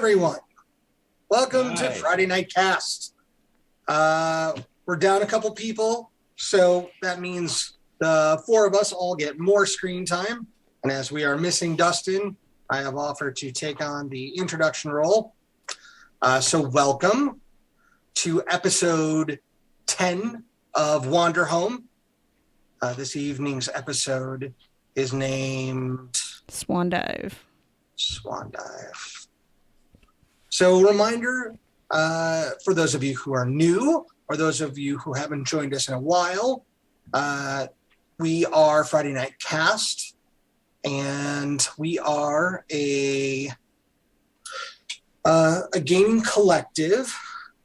everyone. Welcome to Friday Night CASTT. We're down a couple people, so that means the four of us all get more screen time. And as we are missing Dustin, I have offered to take on the introduction role. So welcome to episode 10 of Wanderhome. This evening's episode is named Swan Dive. So reminder, for those of you who are new or those of you who haven't joined us in a while, we are Friday Night CASTT, and we are a gaming collective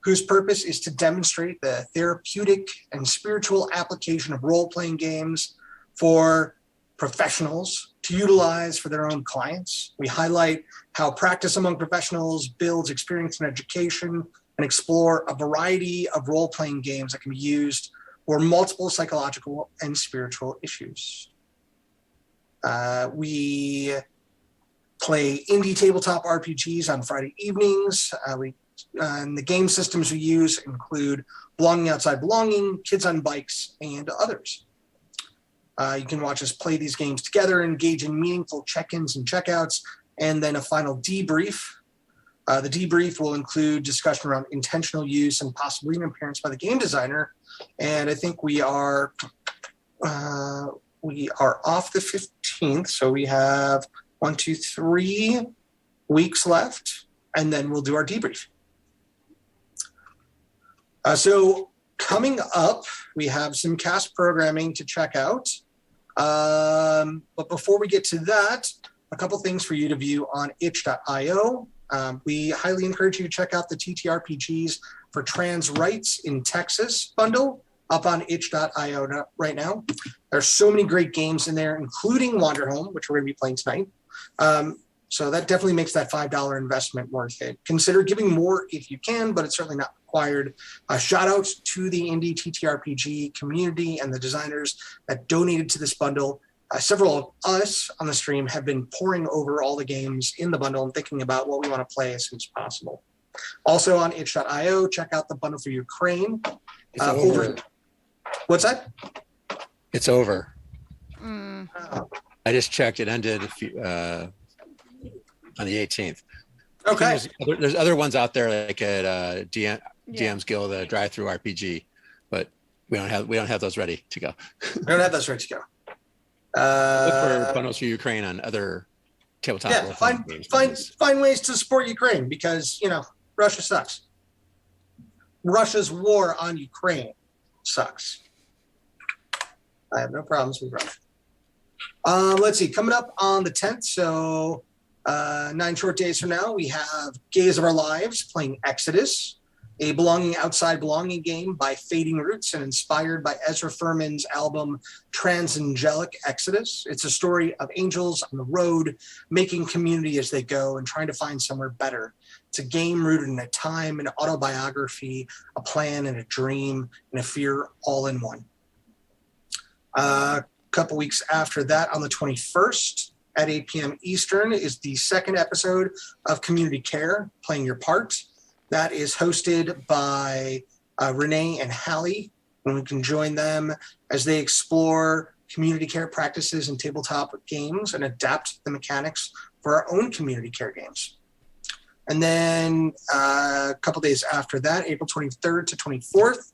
whose purpose is to demonstrate the therapeutic and spiritual application of role-playing games for professionals to utilize for their own clients. We highlight how practice among professionals builds experience and education, and explore a variety of role-playing games that can be used for multiple psychological and spiritual issues. We play indie tabletop RPGs on Friday evenings. And the game systems we use include Belonging Outside Belonging, Kids on Bikes, and others. You can watch us play these games together, engage in meaningful check-ins and checkouts, and then a final debrief. The debrief will include discussion around intentional use and possible interference by the game designer. And I think we are off the 15th, so we have 3 weeks left, and then we'll do our debrief. So coming up, we have some cast programming to check out. But before we get to that, a couple things for you to view on itch.io. We highly encourage you to check out the TTRPGs for Trans Rights in Texas bundle up on itch.io right now. There's so many great games in there, including Wanderhome, which we're going to be playing tonight. So that definitely makes that $5 investment worth it. Consider giving more if you can, but it's certainly not required. Shout out to the indie TTRPG community and the designers that donated to this bundle. Several of us on the stream have been poring over all the games in the bundle and thinking about what we want to play as soon as possible. Also on itch.io, check out the bundle for Ukraine. It's over. What's that? It's over. Oh. I just checked. It ended on the 18th. Okay. There's other ones out there like at DM's Guild, the drive-through RPG, but we don't have those ready to go. We don't have those ready to go. Look for bundles for Ukraine on other tabletop. Yeah, find ways to support Ukraine because Russia sucks. Russia's war on Ukraine sucks. I have no problems with Russia. Let's see, coming up on the 10th, so 9 short days from now, we have Gaze of Our Lives playing Exodus, a Belonging Outside Belonging game by Fading Roots and inspired by Ezra Furman's album Transangelic Exodus. It's a story of angels on the road, making community as they go and trying to find somewhere better. It's a game rooted in a time, an autobiography, a plan, and a dream, and a fear all in one. A couple weeks after that, on the 21st at 8 p.m. Eastern, is the second episode of Community Care, Playing Your Part. That is hosted by Renee and Hallie, and we can join them as they explore community care practices in tabletop games and adapt the mechanics for our own community care games. And then a couple days after that, April 23rd to 24th,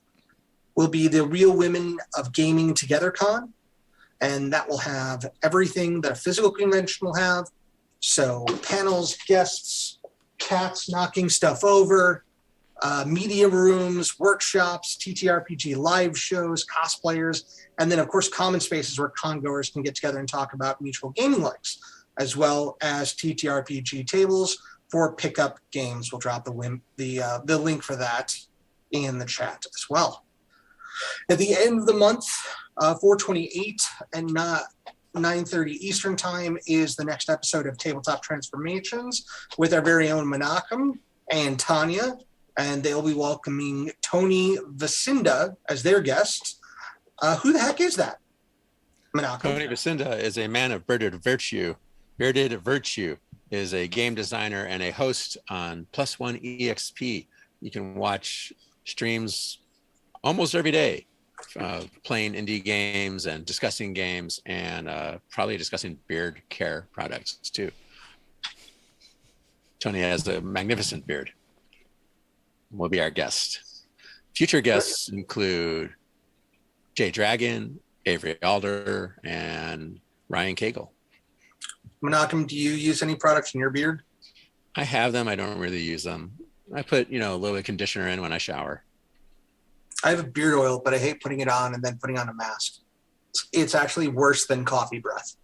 will be the Real Women of Gaming Together Con, and that will have everything that a physical convention will have. So panels, guests, cats knocking stuff over, media rooms, workshops, TTRPG live shows, cosplayers, and then, of course, common spaces where con-goers can get together and talk about mutual gaming likes, as well as TTRPG tables for pickup games. We'll drop the link for that in the chat as well. At the end of the month, 4/28 and 9:30 Eastern Time is the next episode of Tabletop Transformations with our very own Menachem and Tanya, and they'll be welcoming Tony Vasinda as their guest. Who the heck is that, Menachem? Tony Vasinda is a man of bearded virtue, is a game designer and a host on Plus One EXP. You can watch streams almost every day, playing indie games and discussing games, and probably discussing beard care products too. Tony has a magnificent beard. Will be our guest. Future guests include Jay Dragon, Avery Alder, and Ryan Cagle. Menachem, do you use any products in your beard? I have them. I don't really use them. I put, a little bit of conditioner in when I shower. I have a beard oil, but I hate putting it on and then putting on a mask. It's actually worse than coffee breath.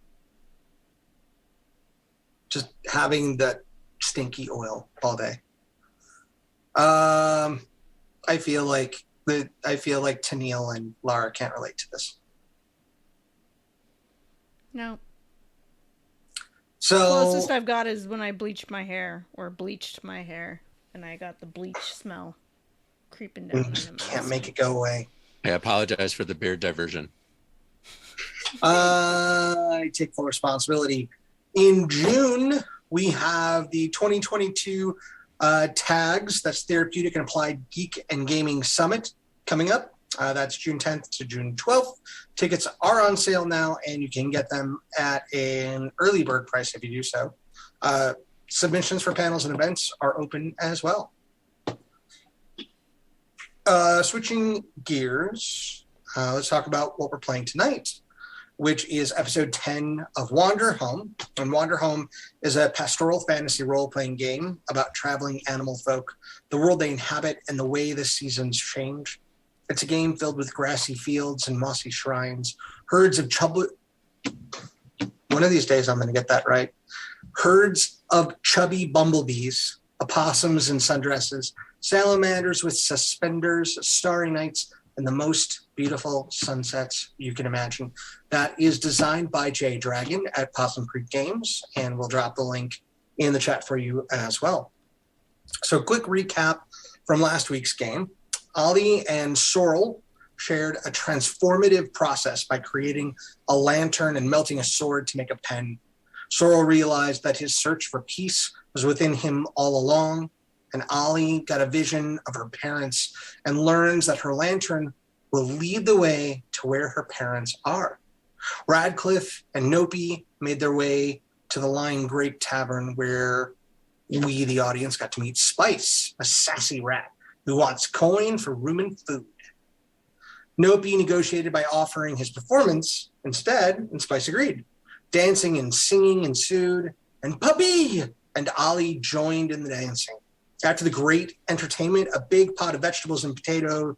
Just having that stinky oil all day. I feel like Tennille and Lara can't relate to this. No. So Closest I've got is when I bleached my hair, and I got the bleach smell creeping down. Can't make it go away. I apologize for the beard diversion. I take full responsibility. In June, we have the 2022 tags. That's Therapeutic and Applied Geek and Gaming Summit coming up. That's June 10th to June 12th. Tickets are on sale now, and you can get them at an early bird price if you do so. Submissions for panels and events are open as well. Switching gears, let's talk about what we're playing tonight, which is episode 10 of Wanderhome. And Wanderhome is a pastoral fantasy role-playing game about traveling animal folk, the world they inhabit, and the way the seasons change. It's a game filled with grassy fields and mossy shrines, herds of one of these days I'm going to get that right. Herds of chubby bumblebees, opossums in sundresses, salamanders with suspenders, starry nights, and the most beautiful sunsets you can imagine. That is designed by Jay Dragon at Possum Creek Games, and we'll drop the link in the chat for you as well. So quick recap from last week's game. Ali and Sorrel shared a transformative process by creating a lantern and melting a sword to make a pen. Sorrel realized that his search for peace was within him all along, and Ali got a vision of her parents and learns that her lantern will lead the way to where her parents are. Radcliffe and Nopi made their way to the Lying Grape Tavern, where we, the audience, got to meet Spice, a sassy rat who wants coin for room and food. Nopi negotiated by offering his performance instead, and Spice agreed. Dancing and singing ensued, and Puppy and Ali joined in the dancing. After the great entertainment, a big pot of vegetable and potato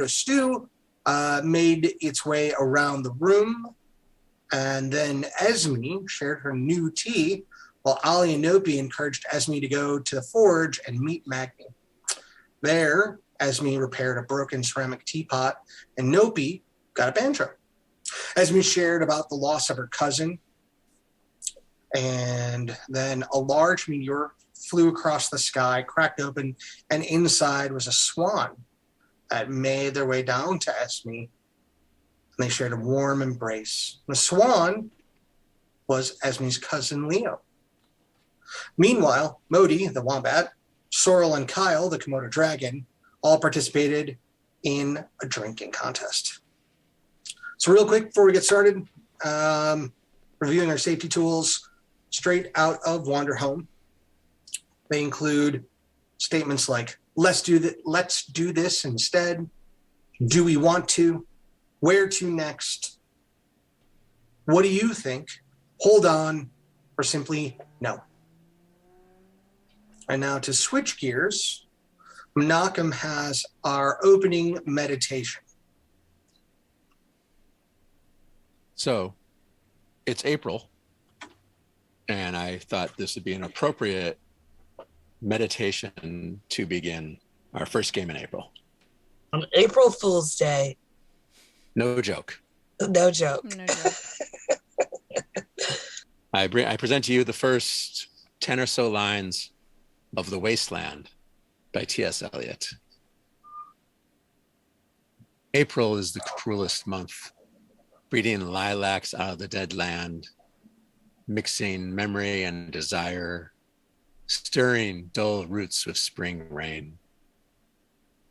stew made its way around the room. And then Esme shared her new tea, while Ali and Nopi encouraged Esme to go to the forge and meet Magni. There, Esme repaired a broken ceramic teapot, and Nopi got a banjo. Esme shared about the loss of her cousin, and then a large meteor flew across the sky, cracked open, and inside was a swan that made their way down to Esme, and they shared a warm embrace. The swan was Esme's cousin Leo. Meanwhile, Modi, the wombat, Sorrel, and Kyle, the Komodo dragon, all participated in a drinking contest. So real quick before we get started, reviewing our safety tools straight out of Wanderhome. They include statements like, let's do this instead, do we want to, where to next, what do you think, hold on, or simply no. And now to switch gears, Menachem has our opening meditation. So it's April, and I thought this would be an appropriate meditation to begin our first game in April. On April Fool's Day. No joke. No joke. No joke. I present to you the first 10 or so lines of The Wasteland by T.S. Eliot. April is the cruelest month, breeding lilacs out of the dead land, mixing memory and desire, stirring dull roots with spring rain.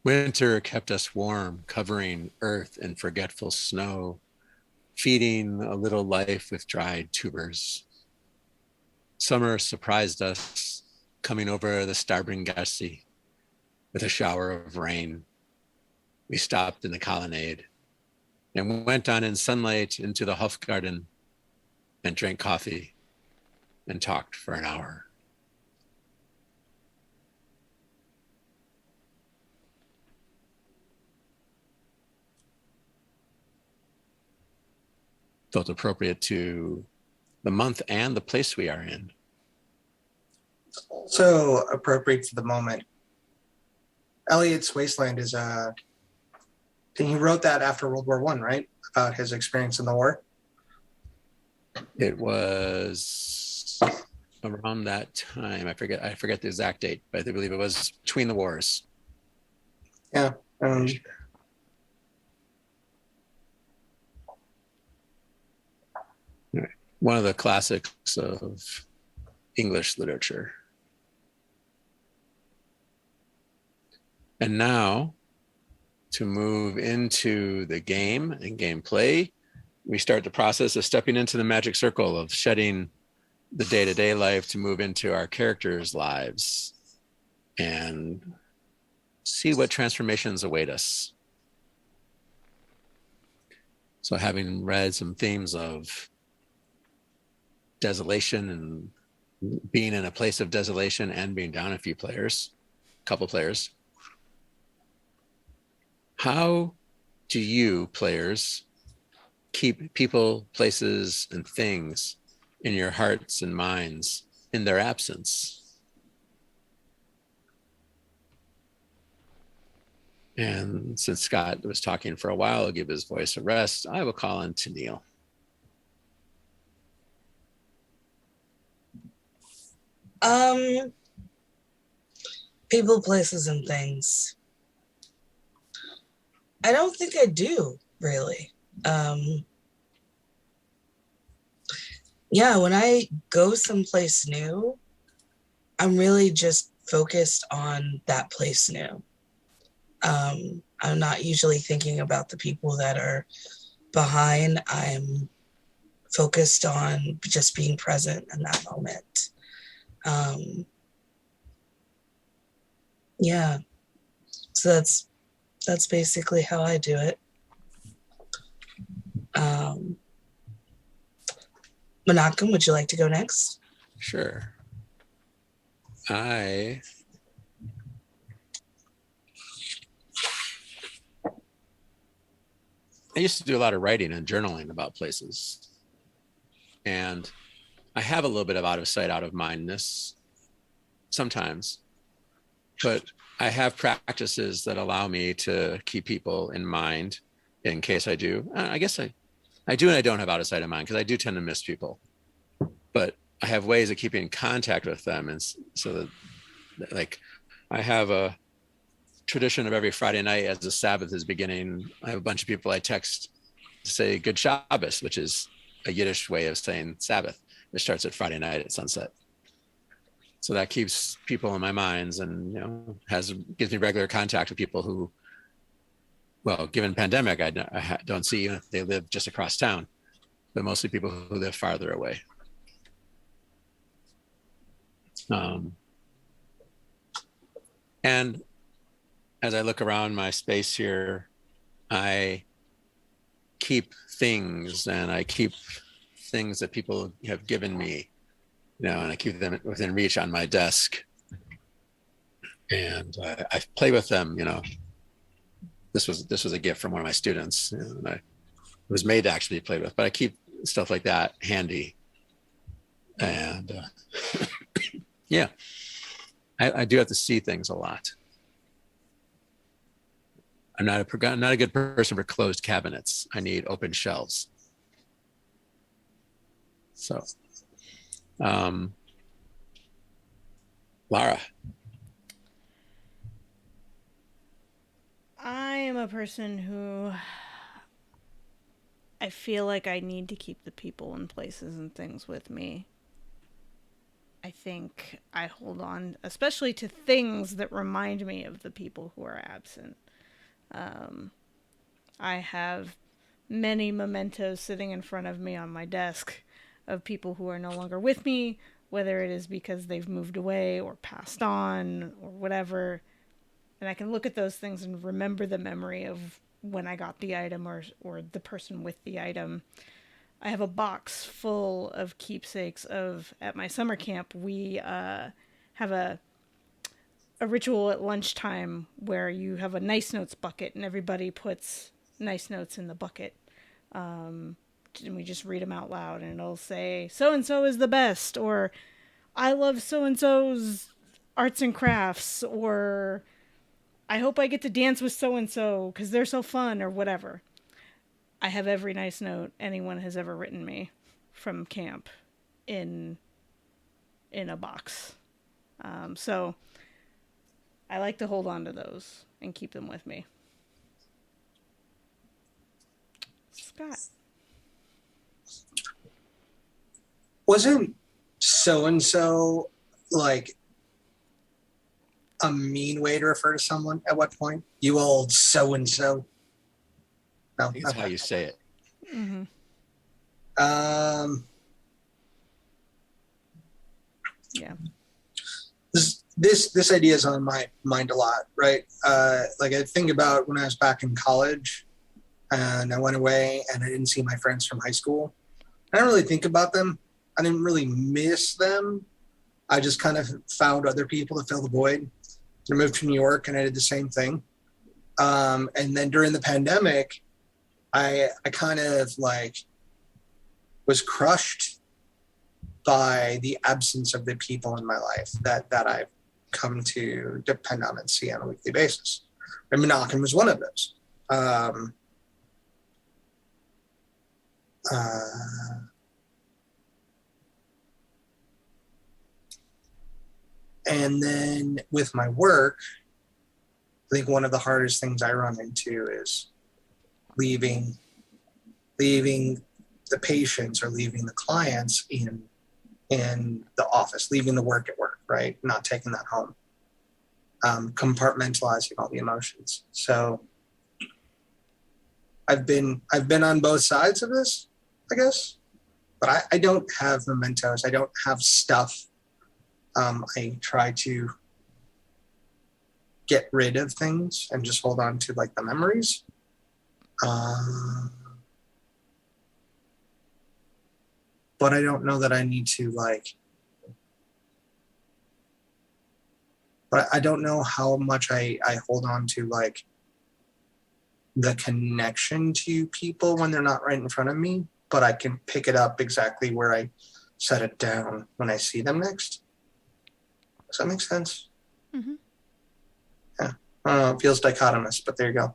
Winter kept us warm, covering earth in forgetful snow, feeding a little life with dried tubers. Summer surprised us, coming over the starboard Garci with a shower of rain. We stopped in the colonnade and went on in sunlight into the Hofgarten and drank coffee and talked for an hour. Felt appropriate to the month and the place we are in. Also appropriate for the moment. Eliot's Wasteland is he wrote that after World War I, right? About his experience in the war. It was around that time. I forget the exact date, but I believe it was between the wars. Yeah. One of the classics of English literature. And now, to move into the game and gameplay, we start the process of stepping into the magic circle of shedding the day-to-day life to move into our characters' lives and see what transformations await us. So having read some themes of desolation and being in a place of desolation and being down a couple players, how do you players keep people, places, and things in your hearts and minds in their absence? And since Scott was talking for a while, I'll give his voice a rest. I will call on to Neil. People, places, and things. I don't think I do, really. Yeah, when I go someplace new, I'm really just focused on that place new. I'm not usually thinking about the people that are behind. I'm focused on just being present in that moment. Yeah, so that's basically how I do it. Menachem, would you like to go next? Sure. I used to do a lot of writing and journaling about places. And I have a little bit of out of sight, out of mindness sometimes. But I have practices that allow me to keep people in mind in case I do. I guess I do and I don't have out of sight of mind because I do tend to miss people. But I have ways of keeping in contact with them. And so that, like, I have a tradition of every Friday night as the Sabbath is beginning. I have a bunch of people I text to say good Shabbos, which is a Yiddish way of saying Sabbath. It starts at Friday night at sunset. So that keeps people in my minds and, gives me regular contact with people who, well, given pandemic, I don't see even if they live just across town, but mostly people who live farther away. And as I look around my space here, I keep things and I keep things that people have given me, and I keep them within reach on my desk. And I play with them, This was a gift from one of my students, and it was made to actually play with, but I keep stuff like that handy. And yeah, I do have to see things a lot. I'm not a good person for closed cabinets. I need open shelves. So, Lara. I am a person who I feel like I need to keep the people and places and things with me. I think I hold on, especially to things that remind me of the people who are absent. I have many mementos sitting in front of me on my desk of people who are no longer with me, whether it is because they've moved away or passed on or whatever. And I can look at those things and remember the memory of when I got the item or the person with the item. I have a box full of keepsakes of, at my summer camp, we have a ritual at lunchtime where you have a nice notes bucket and everybody puts nice notes in the bucket. And we just read them out loud and it'll say, so-and-so is the best, or I love so-and-so's arts and crafts, or I hope I get to dance with so-and-so because they're so fun, or whatever. I have every nice note anyone has ever written me from camp in a box. So I like to hold on to those and keep them with me. Scott. Wasn't so-and-so like a mean way to refer to someone at what point? You old so-and-so. No, I think it's how you say it. Mm-hmm. Yeah. This idea is on my mind a lot, right? Like I think about when I was back in college and I went away and I didn't see my friends from high school. I didn't really think about them. I didn't really miss them. I just kind of found other people to fill the void. I moved to New York and I did the same thing. And then during the pandemic, I kind of like was crushed by the absence of the people in my life that I've come to depend on and see on a weekly basis. And Menachem was one of those. And then with my work, I think one of the hardest things I run into is leaving the patients or leaving the clients in the office, leaving the work at work, right? Not taking that home, compartmentalizing all the emotions. So I've been on both sides of this, I guess, but I don't have mementos. I don't have stuff. I try to get rid of things and just hold on to like the memories. But I don't know that I need to like, but I don't know how much I hold on to like the connection to people when they're not right in front of me, but I can pick it up exactly where I set it down when I see them next. Does that make sense? Mm-hmm. Yeah. I don't know, it feels dichotomous, but there you go.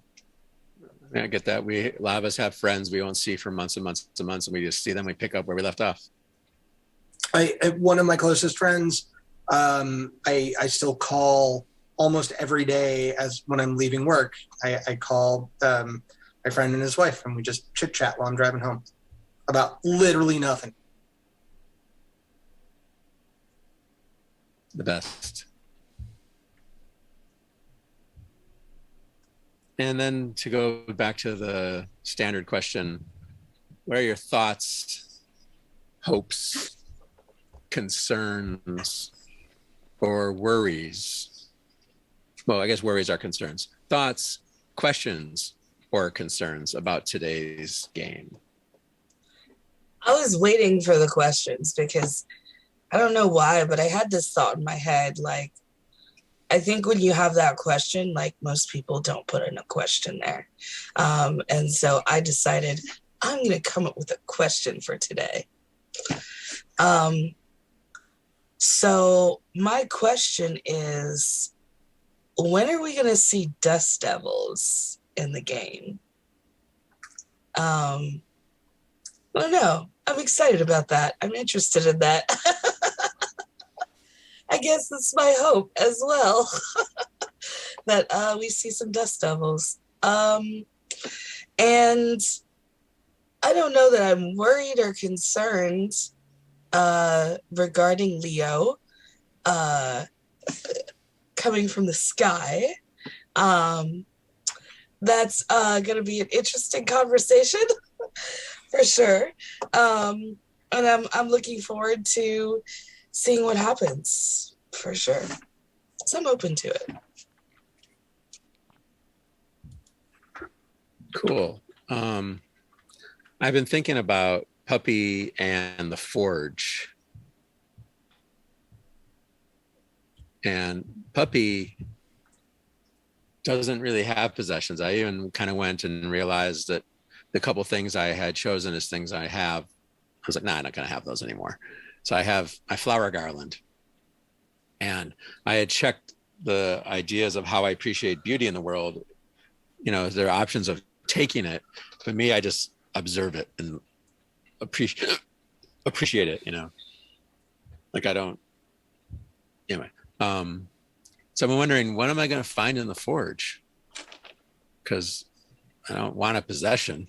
I get that. A lot of us have friends we won't see for months and months and months, and we just see them, we pick up where we left off. One of my closest friends, I still call almost every day as when I'm leaving work. I call my friend and his wife, and we just chit chat while I'm driving home about literally nothing. The best. And then to go back to the standard question, what are your thoughts, hopes, concerns, or worries? Well, I guess worries are concerns. Thoughts, questions, or concerns about today's game? I was waiting for the questions because I don't know why, but I had this thought in my head, like, I think when you have that question, like most people don't put in a question there. And so I decided I'm going to come up with a question for today. So my question is, when are we going to see Dust Devils in the game? I don't know. I'm excited about that. I'm interested in that. I guess that's my hope as well, that we see some Dust Devils. And I don't know that I'm worried or concerned regarding Leo coming from the sky. That's going to be an interesting conversation for sure. And I'm looking forward to seeing what happens for sure. So I'm open to it. Cool. I've been thinking about Puppy and the Forge. And Puppy doesn't really have possessions. I even kind of went and realized that the couple things I had chosen as things I have, I was like, nah, I'm not going to have those anymore. So I have my flower garland. And I had checked the ideas of how I appreciate beauty in the world. You know, there are options of taking it. For me, I just observe it and appreciate it, you know. Like I don't, anyway. So I'm wondering, what am I going to find in the forge? Because I don't want a possession.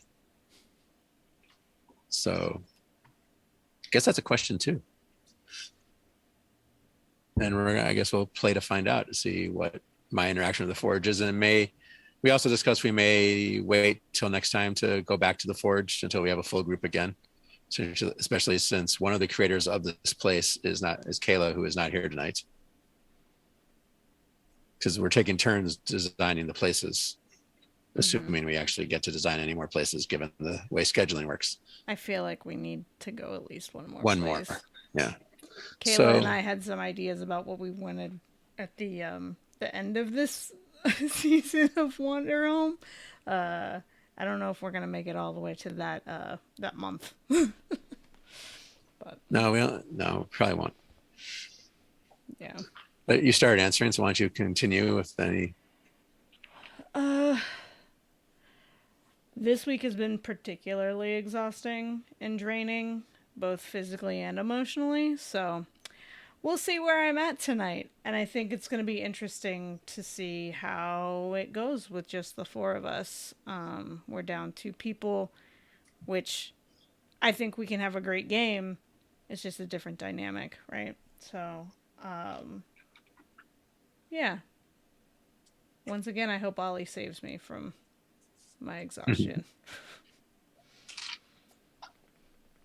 So I guess that's a question too. And I guess we'll play to find out to see what my interaction with the forge is. And we also discussed we may wait till next time to go back to the forge until we have a full group again. So especially since one of the creators of this place is Kayla, who is not here tonight. Because we're taking turns designing the places, assuming we actually get to design any more places given the way scheduling works. I feel like we need to go at least one more more, yeah. Kayla and I had some ideas about what we wanted at the end of this season of Wanderhome. I don't know if we're gonna make it all the way to that month. But no, probably won't. Yeah. But you started answering, so why don't you continue with any? This week has been particularly exhausting and draining, both physically and emotionally. So we'll see where I'm at tonight. And I think it's going to be interesting to see how it goes with just the four of us. We're down 2 people, which I think we can have a great game. It's just a different dynamic, right? So, yeah. Once again, I hope Ollie saves me from my exhaustion.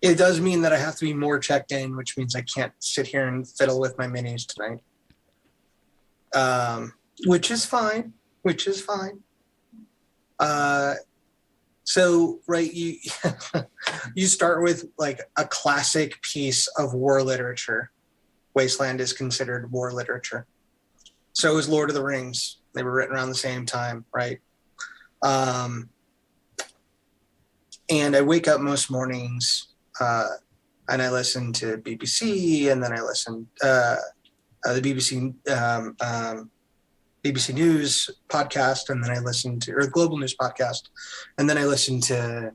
It does mean that I have to be more checked in, which means I can't sit here and fiddle with my minis tonight. Which is fine. So, right, you you start with like a classic piece of war literature. Wasteland is considered war literature. So is Lord of the Rings. They were written around the same time, right? And I wake up most mornings and I listen to BBC, and then I listen the BBC News podcast, and then I listen to, or the Global News podcast, and then I listen to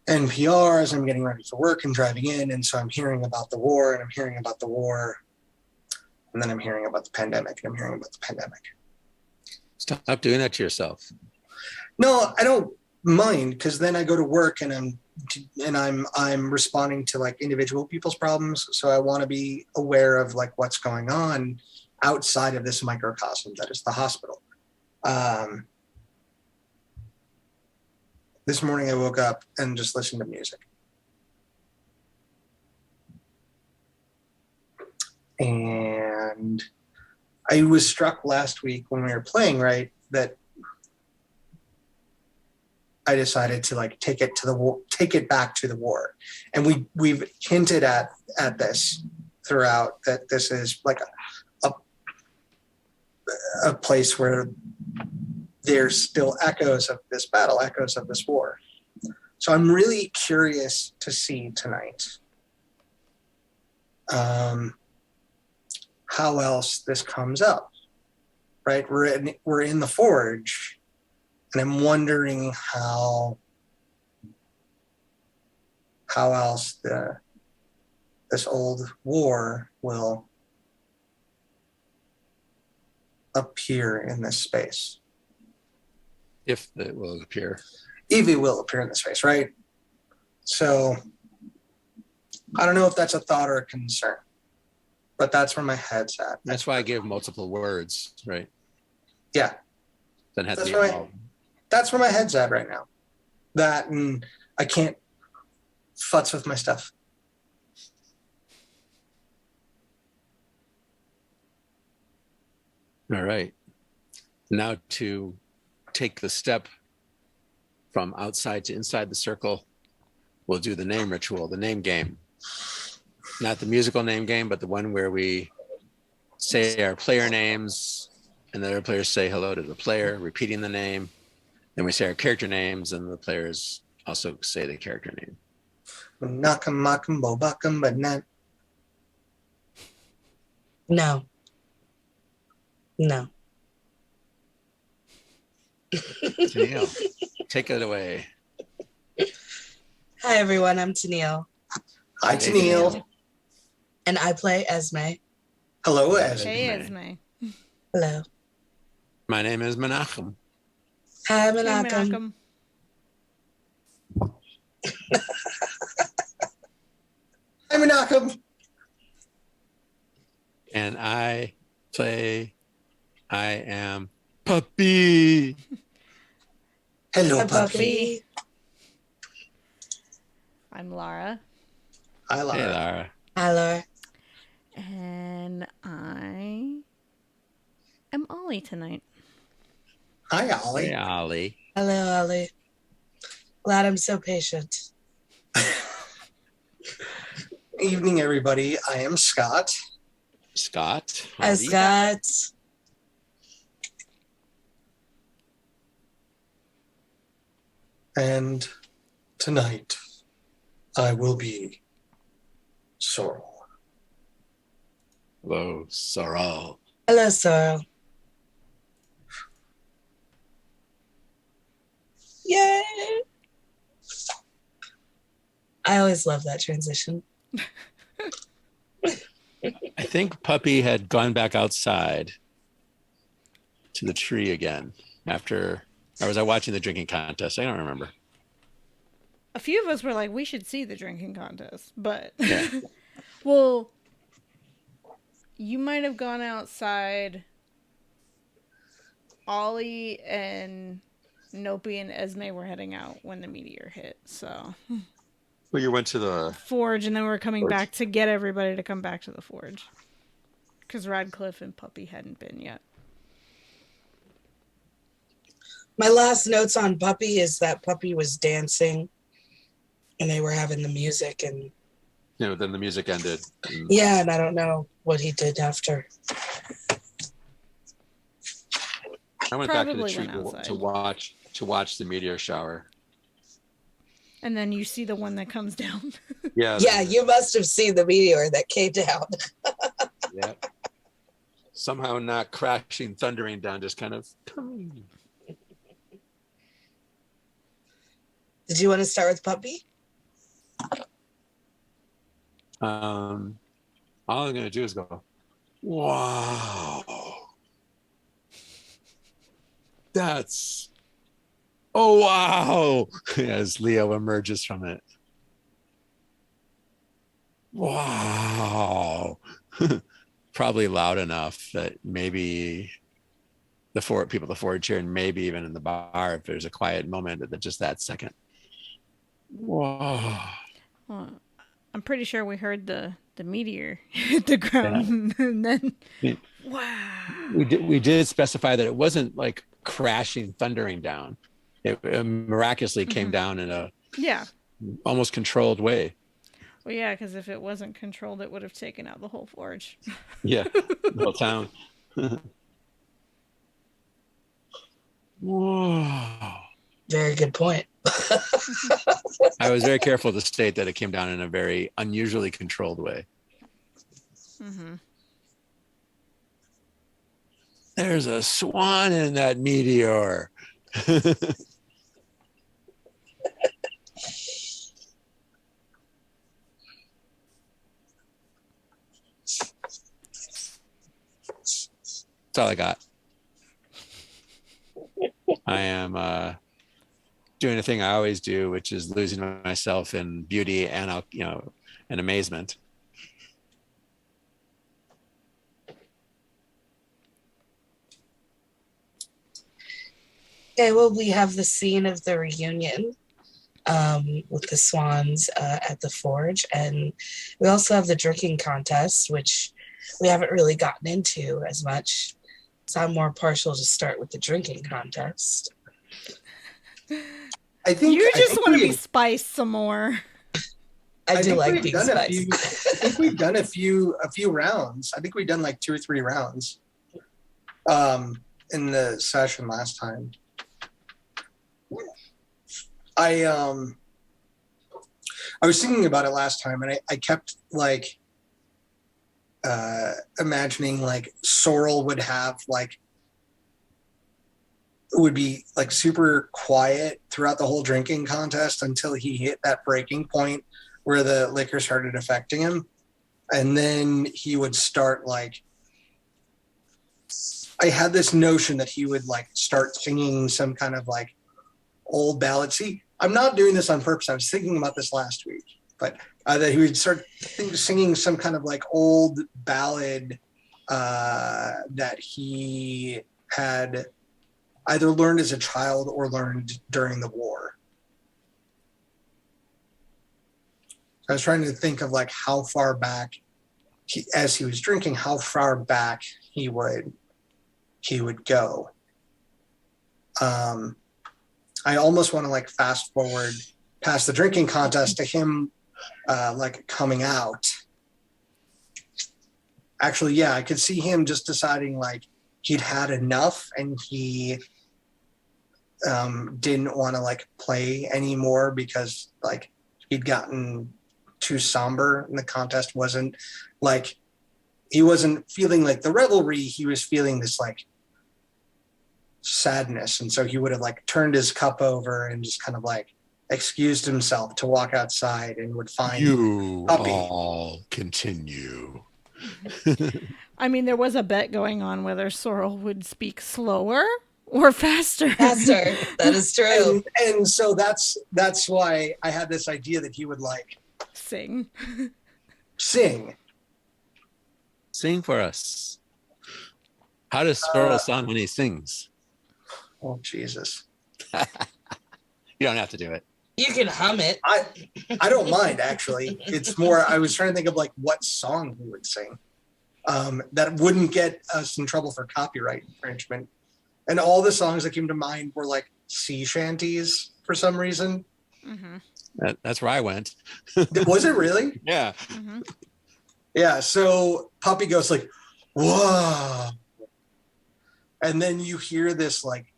NPR as I'm getting ready for work and driving in, and so I'm hearing about the war, and I'm hearing about the war, and then I'm hearing about the pandemic, and I'm hearing about the pandemic. Stop doing that to yourself. No, I don't mind, because then I go to work and I'm responding to like individual people's problems. So I want to be aware of like what's going on outside of this microcosm that is the hospital. This morning I woke up and just listened to music. And I was struck last week when we were playing, right, that I decided to like take it back to the war. And we've hinted at this throughout, that this is like a place where there's still echoes of this battle, echoes of this war. So I'm really curious to see tonight how else this comes up, right? We're in the forge, and I'm wondering how else this old war will appear in this space. If it will appear. If it will appear in this space, right? So I don't know if that's a thought or a concern, but that's where my head's at. That's why I give multiple words, right? Yeah, Doesn't have to that's be right. all. That's where my head's at right now. That and I can't futz with my stuff. All right. Now to take the step from outside to inside the circle, we'll do the name ritual, the name game. Not the musical name game, but the one where we say our player names and the other players say hello to the player, repeating the name. Then we say our character names and the players also say the character name. Nakam makam bobakam banan. No. No. Neil, take it away. Hi, everyone. I'm Tennille, Hi, Hey, Tennille. and I play Esme. Hello, Hey, Esme. Hey, Esme. Esme. Hello. My name is Menachem. Hi, Hey, Menachem. Menachem. Hi, Menachem. And I am Puppy. Hello, Hi, puppy. puppy. I'm Lara. Hi, Hey, Lara. Lara. Hi, Laura. And I am Ollie tonight. Hi, Ollie. Hey, Ollie. Hello, Ollie. Glad I'm so patient. Evening, everybody. I am Scott. Scott. Hi, Howdy. Scott. And tonight, I will be Sorrel. Hello, Sorrel. Hello, Sorrel. Yay! I always love that transition. I think Puppy had gone back outside to the tree again after, or was I watching the drinking contest? I don't remember. A few of us were like, we should see the drinking contest, but Yeah. well, you might have gone outside. Ollie and Nopi and Esme were heading out when the meteor hit, so Well, you went to the Forge, and then we were coming Forge. back to get everybody to come back to the Forge because Radcliffe and Puppy hadn't been yet. My last notes on Puppy is that Puppy was dancing and they were having the music, and then the music ended. yeah, and I don't know what he did after. I went back to the Probably tree went outside. to watch the meteor shower. And then you see the one that comes down. Yeah. Yeah, you must have seen the meteor that came down. Yeah. Somehow not crashing, thundering down, just kind of coming. Did you want to start with Puppy? All I'm going to do is go, wow. That's, oh, wow. As Leo emerges from it. Wow. Probably loud enough that maybe people at the Ford cheer, and maybe even in the bar, if there's a quiet moment at just that second. Wow. Well, I'm pretty sure we heard the meteor hit the ground, and then wow. We did specify that it wasn't like crashing, thundering down. It miraculously came down in a almost controlled way. Well, yeah, because if it wasn't controlled, it would have taken out the whole Forge. Yeah, the whole town. Whoa. Very good point. I was very careful to state that it came down in a very unusually controlled way. Mm-hmm. There's a swan in that meteor. That's all I got. I am doing a thing I always do, which is losing myself in beauty and and amazement. Okay, well, we have the scene of the reunion with the Swans at the forge, and we also have the drinking contest, which we haven't really gotten into as much. So I'm more partial to start with the drinking contest. I think You just want to we- be spiced some more. I do think like we've being done spiced. I think we've done a few rounds. I think we've done like 2 or 3 rounds in the session last time. I was thinking about it last time, and I kept like imagining like Sorrel would have like would be like super quiet throughout the whole drinking contest until he hit that breaking point where the liquor started affecting him, and then he would start like. I had this notion that he would like start singing some kind of like old ballad. See, I'm not doing this on purpose. I was thinking about this last week, but that he would start singing some kind of like old ballad that he had either learned as a child or learned during the war. I was trying to think of like how far back, as he was drinking, how far back he would go. I almost want to like fast forward past the drinking contest to him like coming out. Actually, yeah, I could see him just deciding like he'd had enough and he didn't want to like play anymore because like he'd gotten too somber and the contest wasn't like, he wasn't feeling like the revelry, he was feeling this like sadness. And so he would have like turned his cup over and just kind of like excused himself to walk outside and would find You puppy. all continue. I mean, there was a bet going on whether Sorrel would speak slower or faster. Faster. That is true. And so that's why I had this idea that he would like Sing. sing. Sing for us. How does Sorrel sound when he sings? Oh, Jesus. You don't have to do it. You can hum it. I don't mind, actually. It's more, I was trying to think of like what song he would sing that wouldn't get us in trouble for copyright infringement. And all the songs that came to mind were like sea shanties for some reason. Mm-hmm. That's where I went. Was it really? Yeah. Mm-hmm. Yeah. So Puppy goes like, whoa. And then you hear this like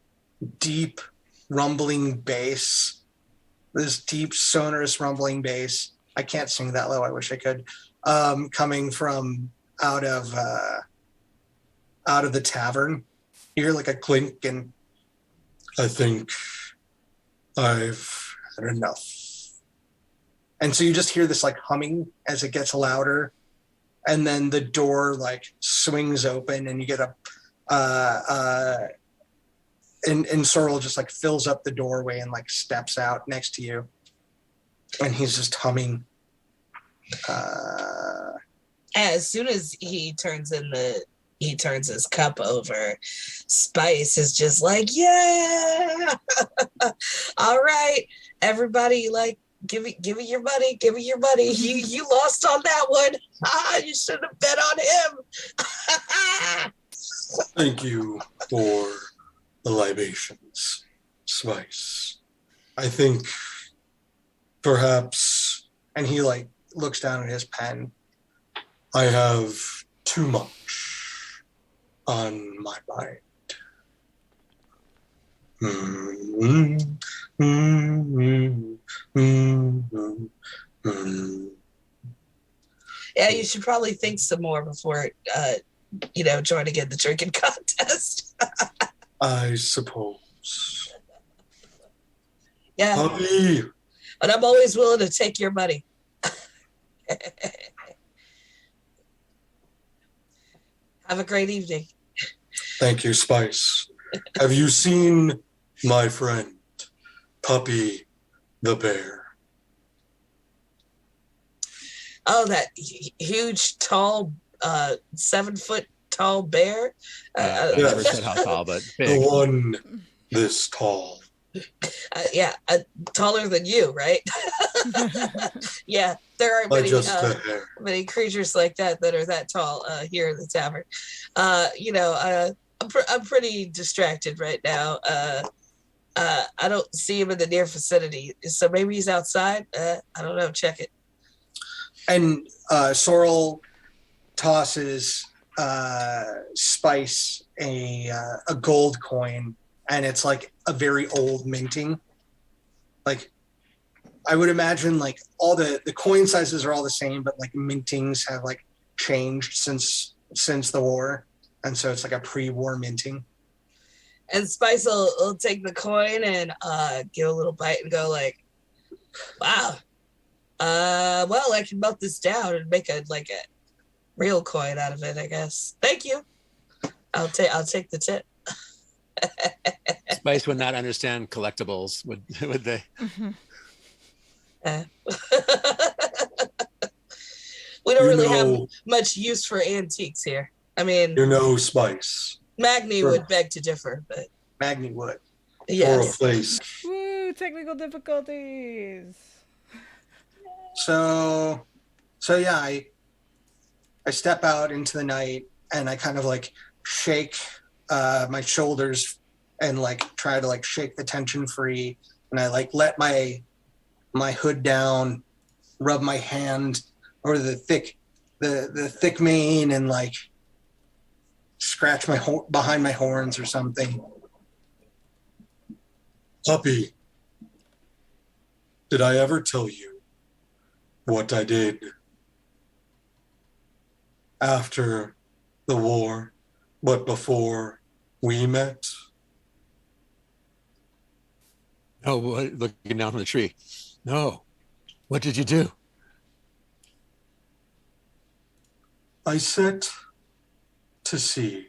deep rumbling bass, this deep sonorous rumbling bass. I can't sing that low. I wish I could. Coming from out of the tavern. You hear like a clink, and I think I've had enough. And so you just hear this like humming as it gets louder, and then the door like swings open, and you get and Sorrel just like fills up the doorway and like steps out next to you, and he's just humming. As soon as he turns his cup over, Spice is just like, yeah. All right, everybody, like, give me your money. You lost on that one. You should have bet on him. Thank you for the libations, Spice. I think perhaps, and he like looks down at his pen, I have too much on my mind. Yeah, you should probably think some more before, joining in the drinking contest. I suppose. Yeah, Puppy. but I'm always willing to take your money. Have a great evening. Thank you, Spice. Have you seen my friend, Puppy the bear. Oh, that huge, tall, 7-foot tall bear. I never said how tall, but The big. one this tall. Yeah, taller than you, right? Yeah, there aren't By many just a hair. many creatures like that are that tall here in the tavern. I'm pretty distracted right now. I don't see him in the near vicinity, so maybe he's outside. I don't know. Check it. And Sorrel tosses Spice a gold coin, and it's like a very old minting. Like, I would imagine like all the coin sizes are all the same, but like mintings have like changed since the war, and so it's like a pre-war minting. And Spice will take the coin and give a little bite and go like, "Wow, well, I can melt this down and make a real coin out of it, I guess. Thank you. I'll take the tip." Spice would not understand collectibles, would they? We don't You really know- have much use for antiques here. I mean, Spice. Magni Sure. would beg to differ, but Magni would. For a yes. place. Woo! Technical difficulties. So yeah, I step out into the night and I kind of like shake my shoulders and like try to like shake the tension free, and I like let my hood down, rub my hand over the thick mane, and like scratch my behind my horns or something. Puppy, did I ever tell you what I did after the war, but before we met? Oh, looking down from the tree. No. What did you do? I set to sea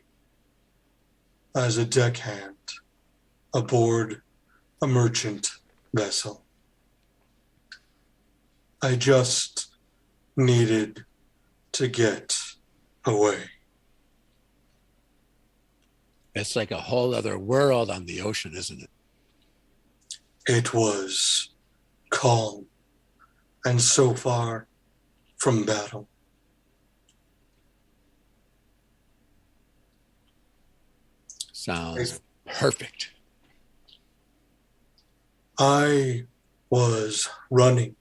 as a deckhand aboard a merchant vessel. I just needed to get away. It's like a whole other world on the ocean, isn't it? It was calm and so far from battle. Sounds perfect. I was running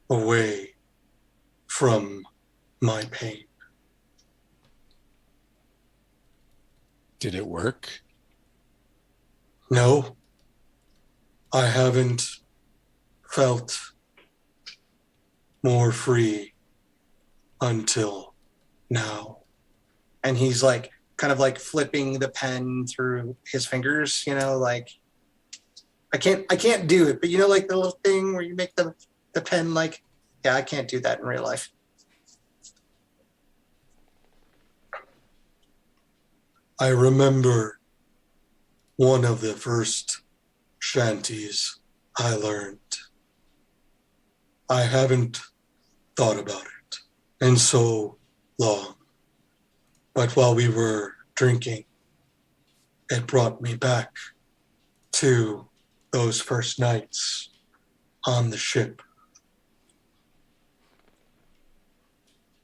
away from my pain. Did it work? No, I haven't felt more free until now. And he's like kind of like flipping the pen through his fingers, you know, like I can't do it, but you know, like the little thing where you make the pen, like, yeah, I can't do that in real life. I remember one of the first shanties I learned. I haven't thought about it in so long, but while we were drinking, it brought me back to those first nights on the ship.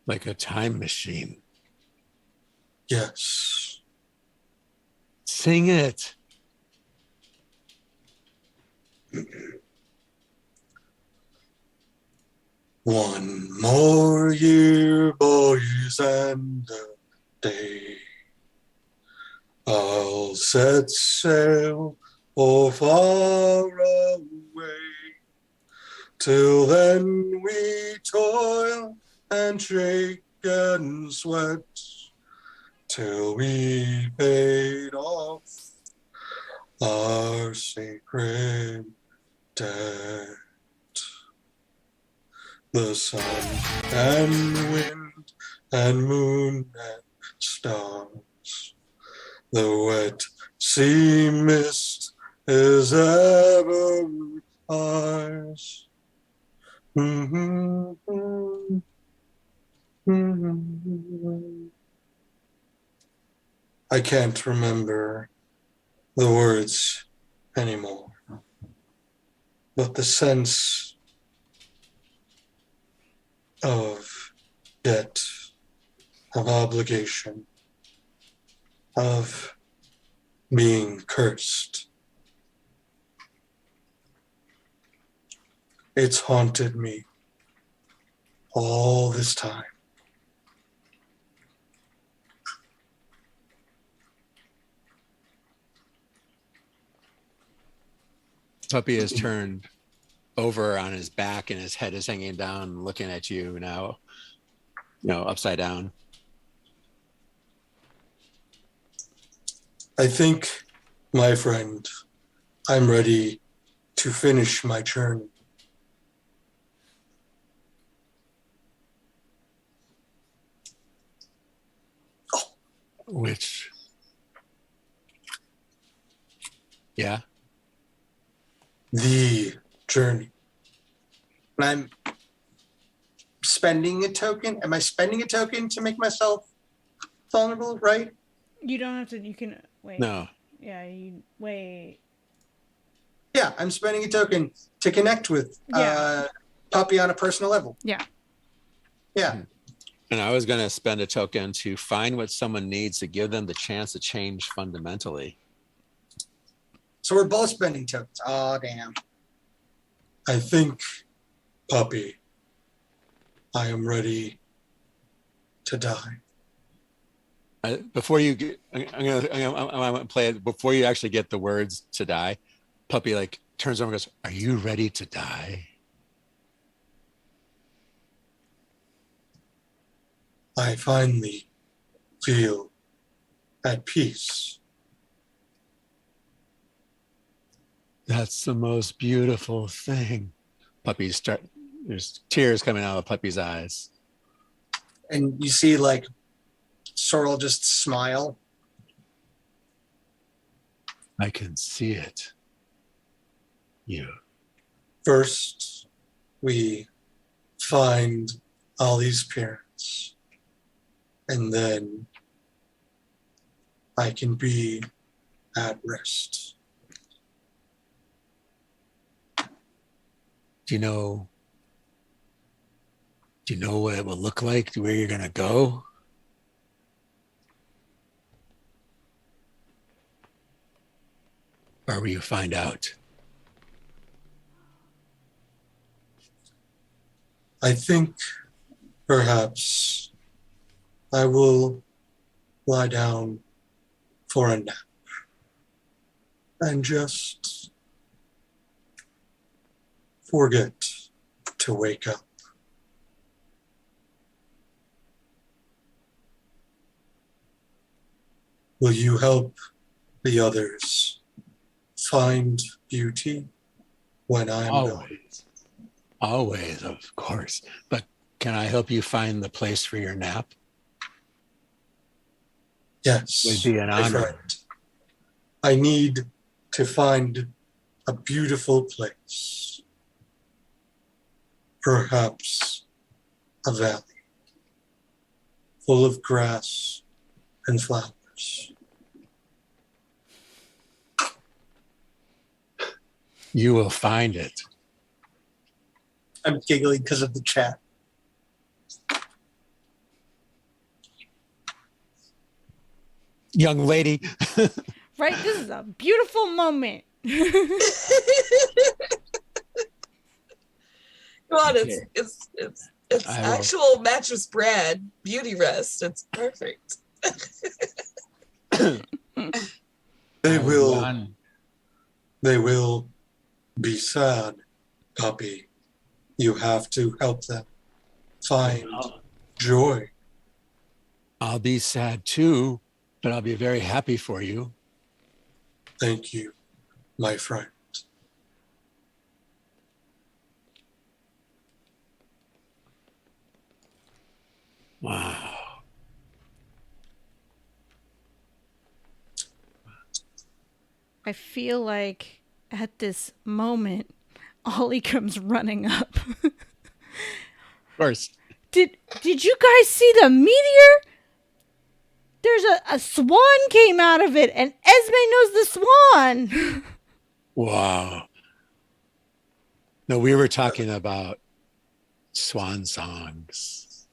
Like a time machine. Yes. Sing it. One more year, boys, and a day. I'll set sail far away. Till then we toil and shake and sweat, till we paid off our sacred debt. The sun and wind and moon and stars, the wet sea mist is ever ours. Mm-hmm. Mm-hmm. I can't remember the words anymore, but the sense of debt, of obligation, of being cursed. It's haunted me all this time. Puppy is turned over on his back and his head is hanging down, looking at you now, upside down. I think, my friend, I'm ready to finish my journey. Which, yeah. The journey. And I'm spending a token. Am I spending a token to make myself vulnerable, right? You don't have to. You can wait. No. Yeah. You wait. Yeah, I'm spending a token to connect with Yeah. Puppy on a personal level. Yeah. Yeah. And I was going to spend a token to find what someone needs to give them the chance to change fundamentally. So we're both spending tokens. Oh, damn. I think, Puppy, I am ready to die. Before you get, I'm gonna play it. Before you actually get the words to die, Puppy like turns over and goes, "Are you ready to die?" I finally feel at peace. That's the most beautiful thing. There's tears coming out of Puppy's eyes. And you see, like, Sorrel just smile. I can see it. You. First, we find Ollie's parents, and then I can be at rest. Do you know what it will look like? Where you're gonna go? Or will you find out? I think perhaps I will lie down for a nap and just forget to wake up. Will you help the others find beauty when I'm gone? Always, of course. But can I help you find the place for your nap? Yes, Would be an my honor. friend. I need to find a beautiful place. Perhaps a valley full of grass and flowers. You will find it. I'm giggling because of the chat. Young lady. Right. This is a beautiful moment. Come on, Okay. it's I will- actual mattress Brad beauty rest. It's perfect. They I will run. They will be sad, Puppy. You have to help them find joy. I'll be sad too, but I'll be very happy for you. Thank you, my friend. Wow. I feel like At this moment, Ollie comes running up. Of course. Did you guys see the meteor? There's a swan came out of it, and Esme knows the swan. Wow. No, we were talking about swan songs.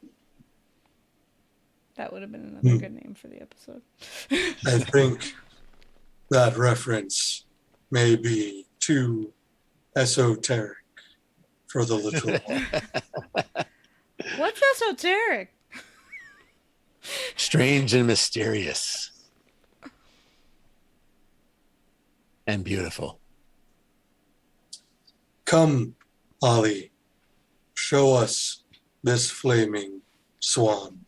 That would have been another good name for the episode. I think that reference may be too esoteric for the little one. What's esoteric? Strange and mysterious. And beautiful. Come, Ollie, show us this flaming swan.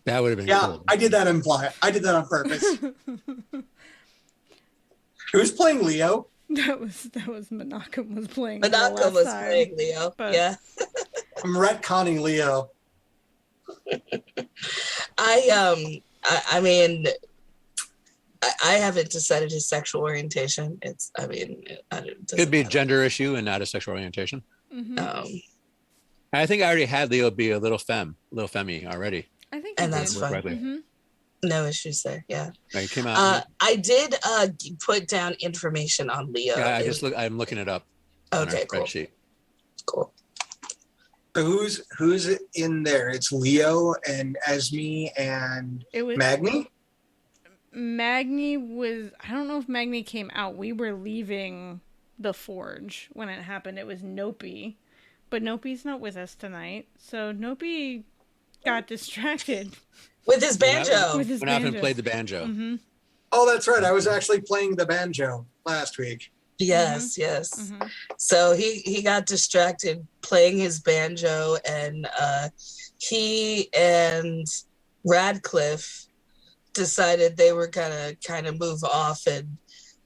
That would have been Yeah, cool. I did that on purpose. Who's playing Leo? That was Menachem was playing. Menachem was time, playing Leo. but- Yeah. I'm retconning Leo. I mean, I haven't decided his sexual orientation. Could be a gender issue and not a sexual orientation. Mhm. I think I already had Leo be a little femmy already. I think And he that's did. fine. Correctly. Mhm. No issues there. Yeah. Right, it came out. I did put down information on Leo. I'm looking it up. Okay, on our cool. spreadsheet. Cool. So who's in there? It's Leo and Esme and It was Magni? Magni was. I don't know if Magni came out. We were leaving the forge when it happened. It was Nopi, but Nopi's not with us tonight. So Nopi got distracted With his banjo. with his Went off and banjo. played the banjo. Mm-hmm. Oh, that's right. I was actually playing the banjo last week. Yes, yes. Mm-hmm. So he got distracted playing his banjo, and he and Radcliffe decided they were gonna kind of move off and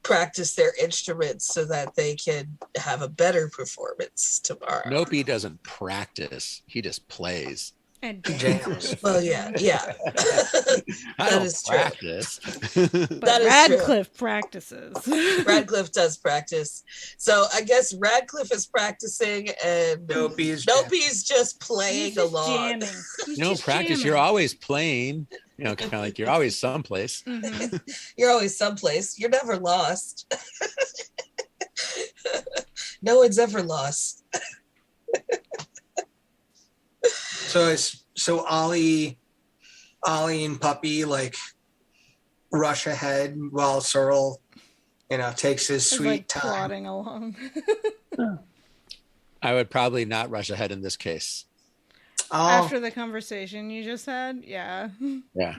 practice their instruments so that they could have a better performance tomorrow. Nope, he doesn't practice. He just plays. And Jams. Well, yeah. I That don't is true. practice. but That is true. Radcliffe practices. Radcliffe does practice. So I guess Radcliffe is practicing and Dopey's Nopi's just playing He's just along. jamming. He's You don't just practice. jamming. You're always playing. You know, kind of like you're always someplace. Mhm. You're always someplace. You're never lost. No one's ever lost. So Ollie and Puppy like rush ahead while Searle, takes his It's sweet like time. plodding along. I would probably not rush ahead in this case. Oh, After the conversation you just had, yeah. Yeah.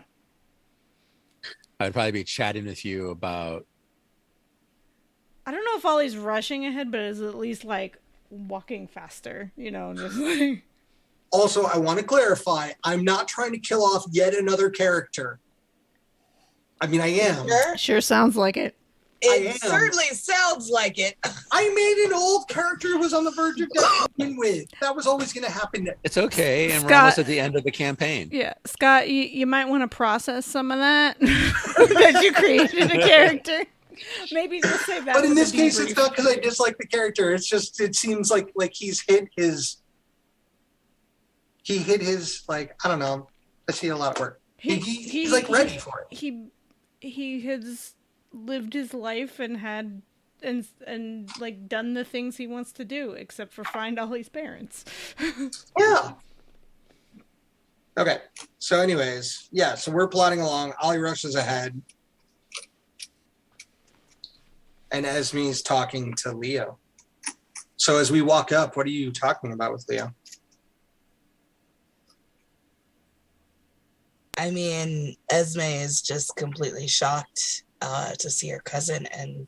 I'd probably be chatting with you about. I don't know if Ollie's rushing ahead, but is at least like walking faster, just like. also, I want to clarify, I'm not trying to kill off yet another character. I mean, I am. Sure? Sure sounds like it. I It am. certainly sounds like it. I made an old character who was on the verge of death to begin with. That was always going to happen. It's okay, and we're Scott- almost at the end of the campaign. Yeah, Scott, you might want to process some of that that you created a character. Maybe we'll save that. But in for the this case, it's debrief. not because I dislike the character. It's just, it seems like he's hit his, I don't know. I see a lot of work. He's like ready for it. He has lived his life and had and like done the things he wants to do, except for find Ollie's parents. Yeah. Okay. So anyways, yeah, so we're plodding along. Ollie rushes ahead. And Esme's talking to Leo. So as we walk up, what are you talking about with Leo? I mean, Esme is just completely shocked to see her cousin, and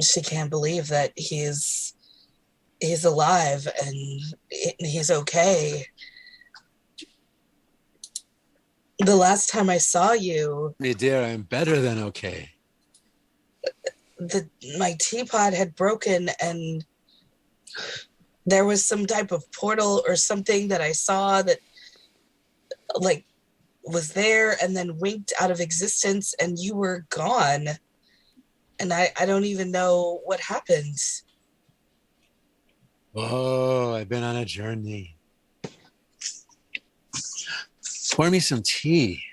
she can't believe that he's alive and he's okay. The last time I saw you, Me dear, I'm better than okay. my teapot had broken, and there was some type of portal or something that I saw that like was there and then winked out of existence and you were gone. And I don't even know what happened. Oh, I've been on a journey. Pour me some tea.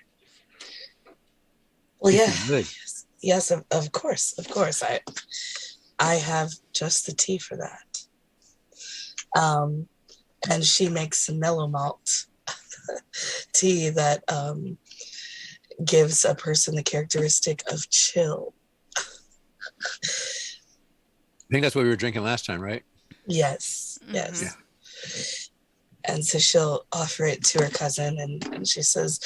Well, If yeah. you would. Yes, of course. I have just the tea for that. And she makes some mellow malt tea that gives a person the characteristic of chill. I think that's what we were drinking last time, right? Yes. Yeah. And so she'll offer it to her cousin, and she says,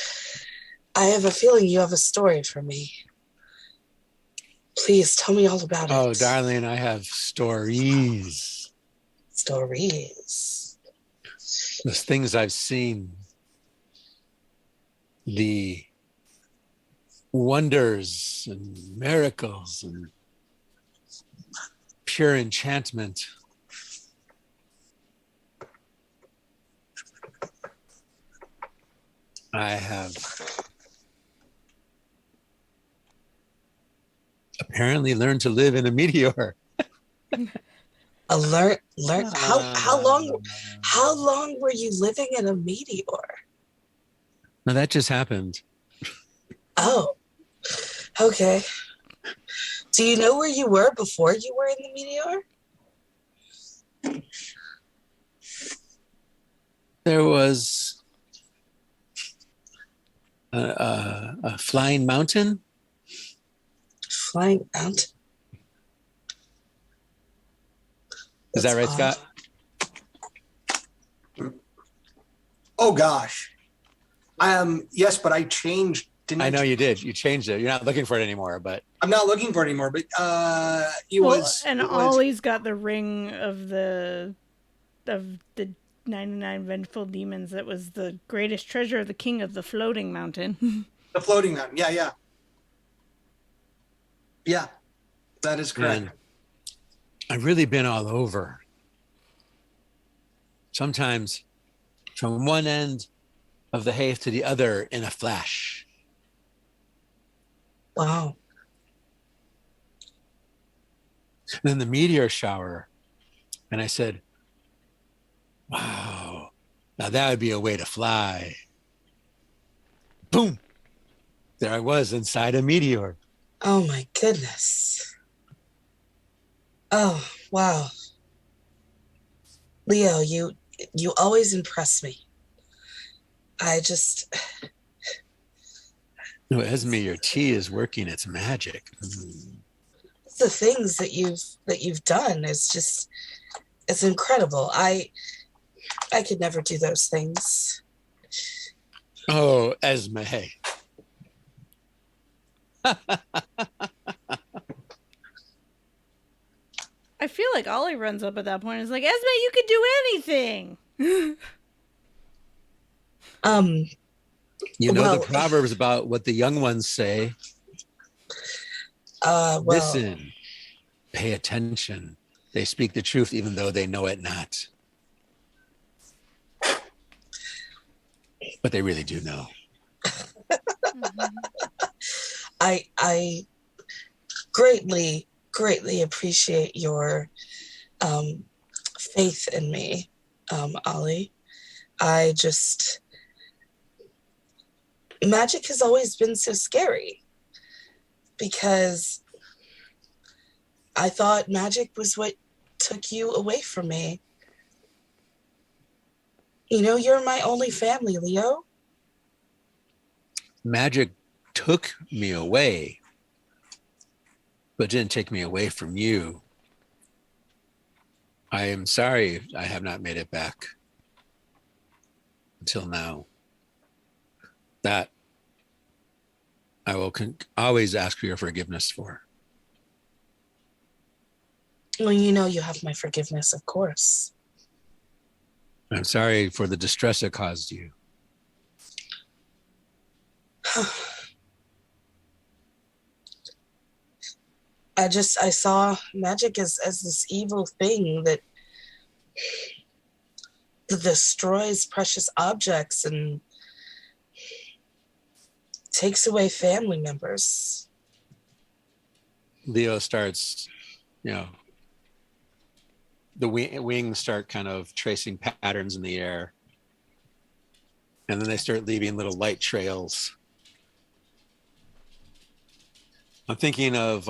I have a feeling you have a story for me. Please tell me all about it. Oh, darling, I have stories. Stories. The things I've seen. The wonders and miracles and pure enchantment. I have apparently learned to live in a meteor. Learn how long were you living in a meteor? Now that just happened. Oh, okay. Do you know where you were before you were in the meteor? There was a flying mountain. Flying mountain. Is that right, That's Scott? Oh gosh. Yes, but I changed. I know you did. You changed it. You're not looking for it anymore, but I'm not looking for it anymore, but Ollie's got the ring of the 99 vengeful demons that was the greatest treasure of the king of the floating mountain. The floating mountain. Yeah. Yeah, that is correct. man, I've really been all over. Sometimes from one end of the Haeth to the other in a flash. Wow. And then the meteor shower. And I said, wow, now that would be a way to fly. Boom. There I was inside a meteor. Oh my goodness. Oh, wow. Leo, you always impress me. No, Esme, your tea is working its magic. The things that you've done is just, it's incredible. I could never do those things. Oh, Esme. I feel like Ollie runs up at that point and is like, Esme, you could do anything. You know Well, the proverbs about what the young ones say. Listen, pay attention. They speak the truth even though they know it not. But they really do know. I greatly appreciate your faith in me, Ollie. Magic has always been so scary because I thought magic was what took you away from me. You know, you're my only family, Leo. Magic took me away, but didn't take me away from you. I am sorry I have not made it back until now. That I will always ask for your forgiveness for. Well, you know you have my forgiveness, of course. I'm sorry for the distress it caused you. I saw magic as this evil thing that destroys precious objects, and takes away family members. Leo starts, you know, the wings start kind of tracing patterns in the air. And then they start leaving little light trails. I'm thinking of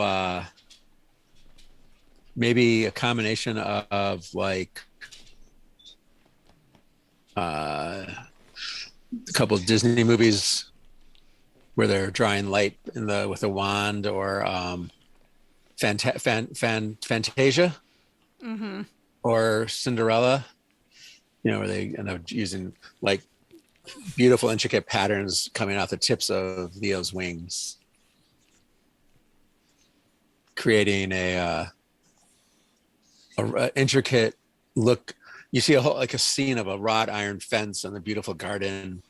maybe a combination of like a couple of Disney movies where they're drawing light with a wand, or Fantasia, or Cinderella, you know, where they end up using like beautiful, intricate patterns coming out the tips of Leo's wings, creating a intricate look. You see like a scene of a wrought iron fence and a beautiful garden,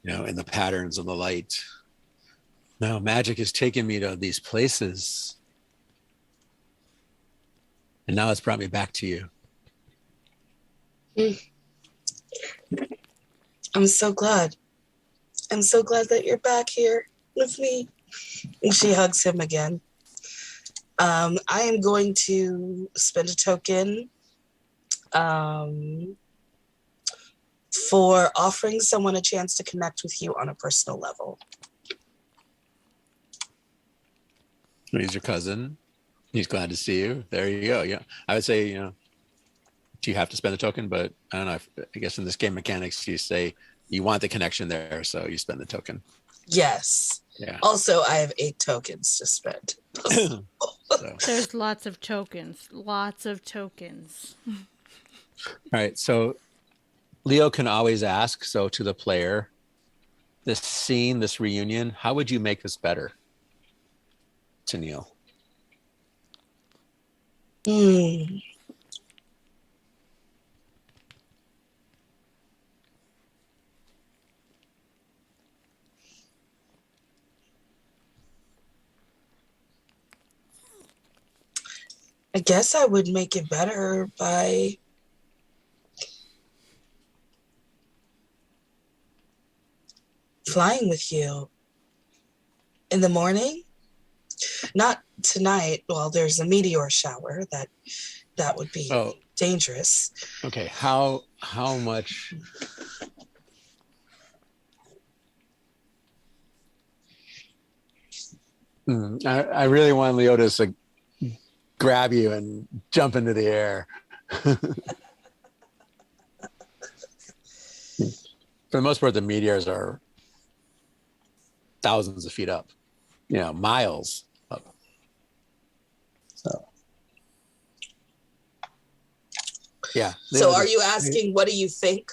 you know, and the patterns and the light. Now magic is taking me to these places, and now it's brought me back to you. I'm so glad. I'm so glad that you're back here with me. And she hugs him again. I am going to spend a token for offering someone a chance to connect with you on a personal level. He's your cousin. He's glad to see you. There you go. Yeah, I would say, you know, do you have to spend a token? But I don't know. I guess in this game mechanics, you say you want the connection there, so you spend the token. Yes. Yeah. Also, I have 8 tokens to spend. So. There's lots of tokens. Lots of tokens. All right. So Leo can always ask. So to the player, this scene, this reunion, how would you make this better? To Neil. I guess I would make it better by flying with you in the morning. Not tonight. Well, there's a meteor shower that would be dangerous. Okay, how much? I really want Leo to grab you and jump into the air. For the most part, the meteors are thousands of feet up, you know, miles up. So, yeah. So are you asking, what do you think?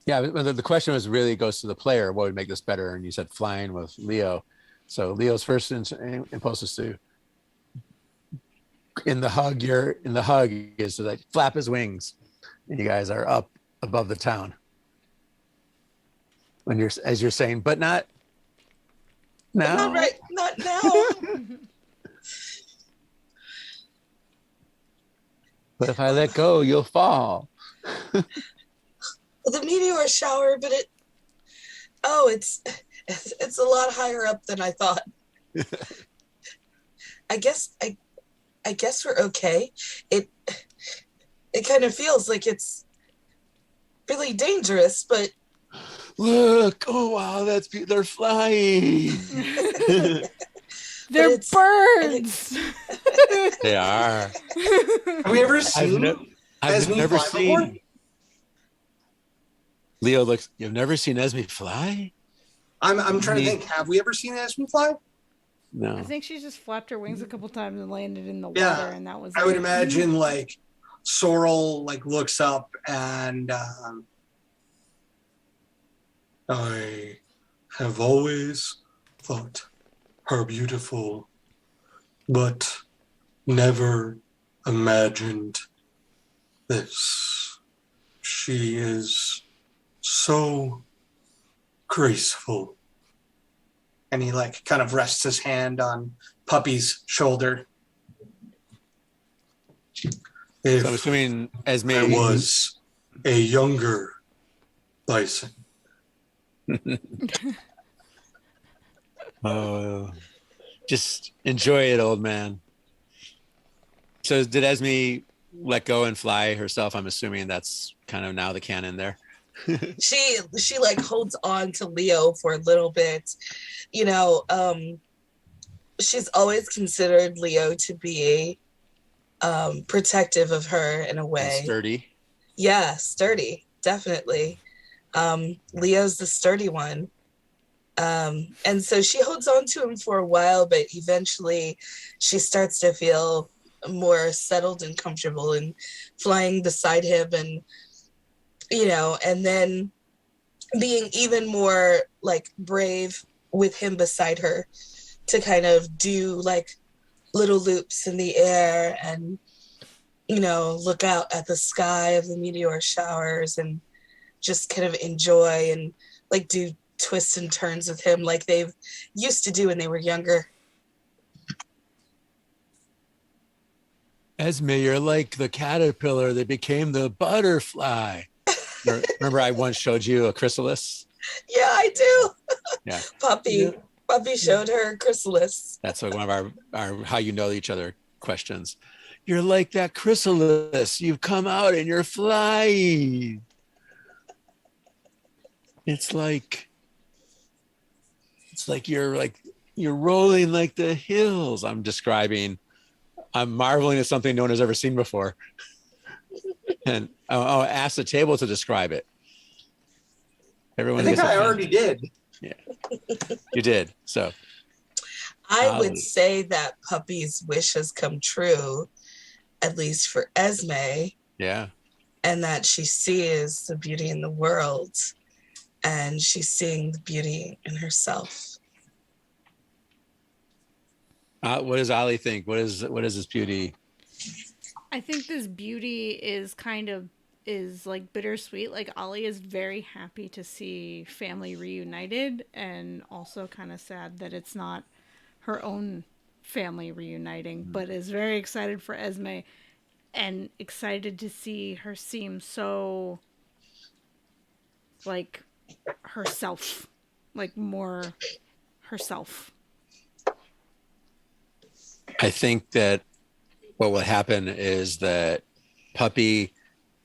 Yeah, but the question was really goes to the player, what would make this better? And you said flying with Leo. So Leo's first impulse is to, in the hug is to like flap his wings. And you guys are up above the town. When as you're saying, but not now. Not right, not now. But if I let go, you'll fall. The meteor shower, but it's a lot higher up than I thought. I guess we're okay. It kind of feels like it's really dangerous, but look! Oh wow, they're flying. They're birds. They are. Have we ever seen? I've never seen. Before? Leo looks. You've never seen Esme fly? I'm trying to think. Have we ever seen Esme fly? No. I think she just flapped her wings a couple times and landed in the water, Yeah, and that was. I would imagine like Sorrel like looks up and I have always thought her beautiful, but never imagined this. She is so graceful. and he like kind of rests his hand on Puppy's shoulder. If So I'm assuming Esme I was a younger bison, Oh, just enjoy it, old man. So did Esme let go and fly herself? I'm assuming that's kind of now the canon there. She like holds on to Leo for a little bit. You know, she's always considered Leo to be protective of her in a way. Sturdy. Yeah, sturdy, definitely. Leo's the sturdy one. And so she holds on to him for a while, but eventually she starts to feel more settled and comfortable in flying beside him, and you know, and then being even more like brave with him beside her to kind of do like little loops in the air and, you know, look out at the sky of the meteor showers and just kind of enjoy and like do twists and turns with him like they've used to do when they were younger. Esme, you're like the caterpillar that became the butterfly. Remember I once showed you a chrysalis? Yeah, I do. Yeah. Puppy showed her chrysalis. That's one of our how you know each other questions. You're like that chrysalis. You've come out and you're flying. It's like you're rolling like the hills. I'm marveling at something no one has ever seen before. And I'll ask the table to describe it. Everyone, I think I already did. Yeah, you did. So I would say that Puppy's wish has come true, at least for Esme. Yeah. And that she sees the beauty in the world, and she's seeing the beauty in herself. What does Ollie think? What is this beauty? I think this beauty is like bittersweet. Like Ollie is very happy to see family reunited, and also kind of sad that it's not her own family reuniting, but is very excited for Esme and excited to see her seem so like herself, like more herself. I think that what will happen is that Puppy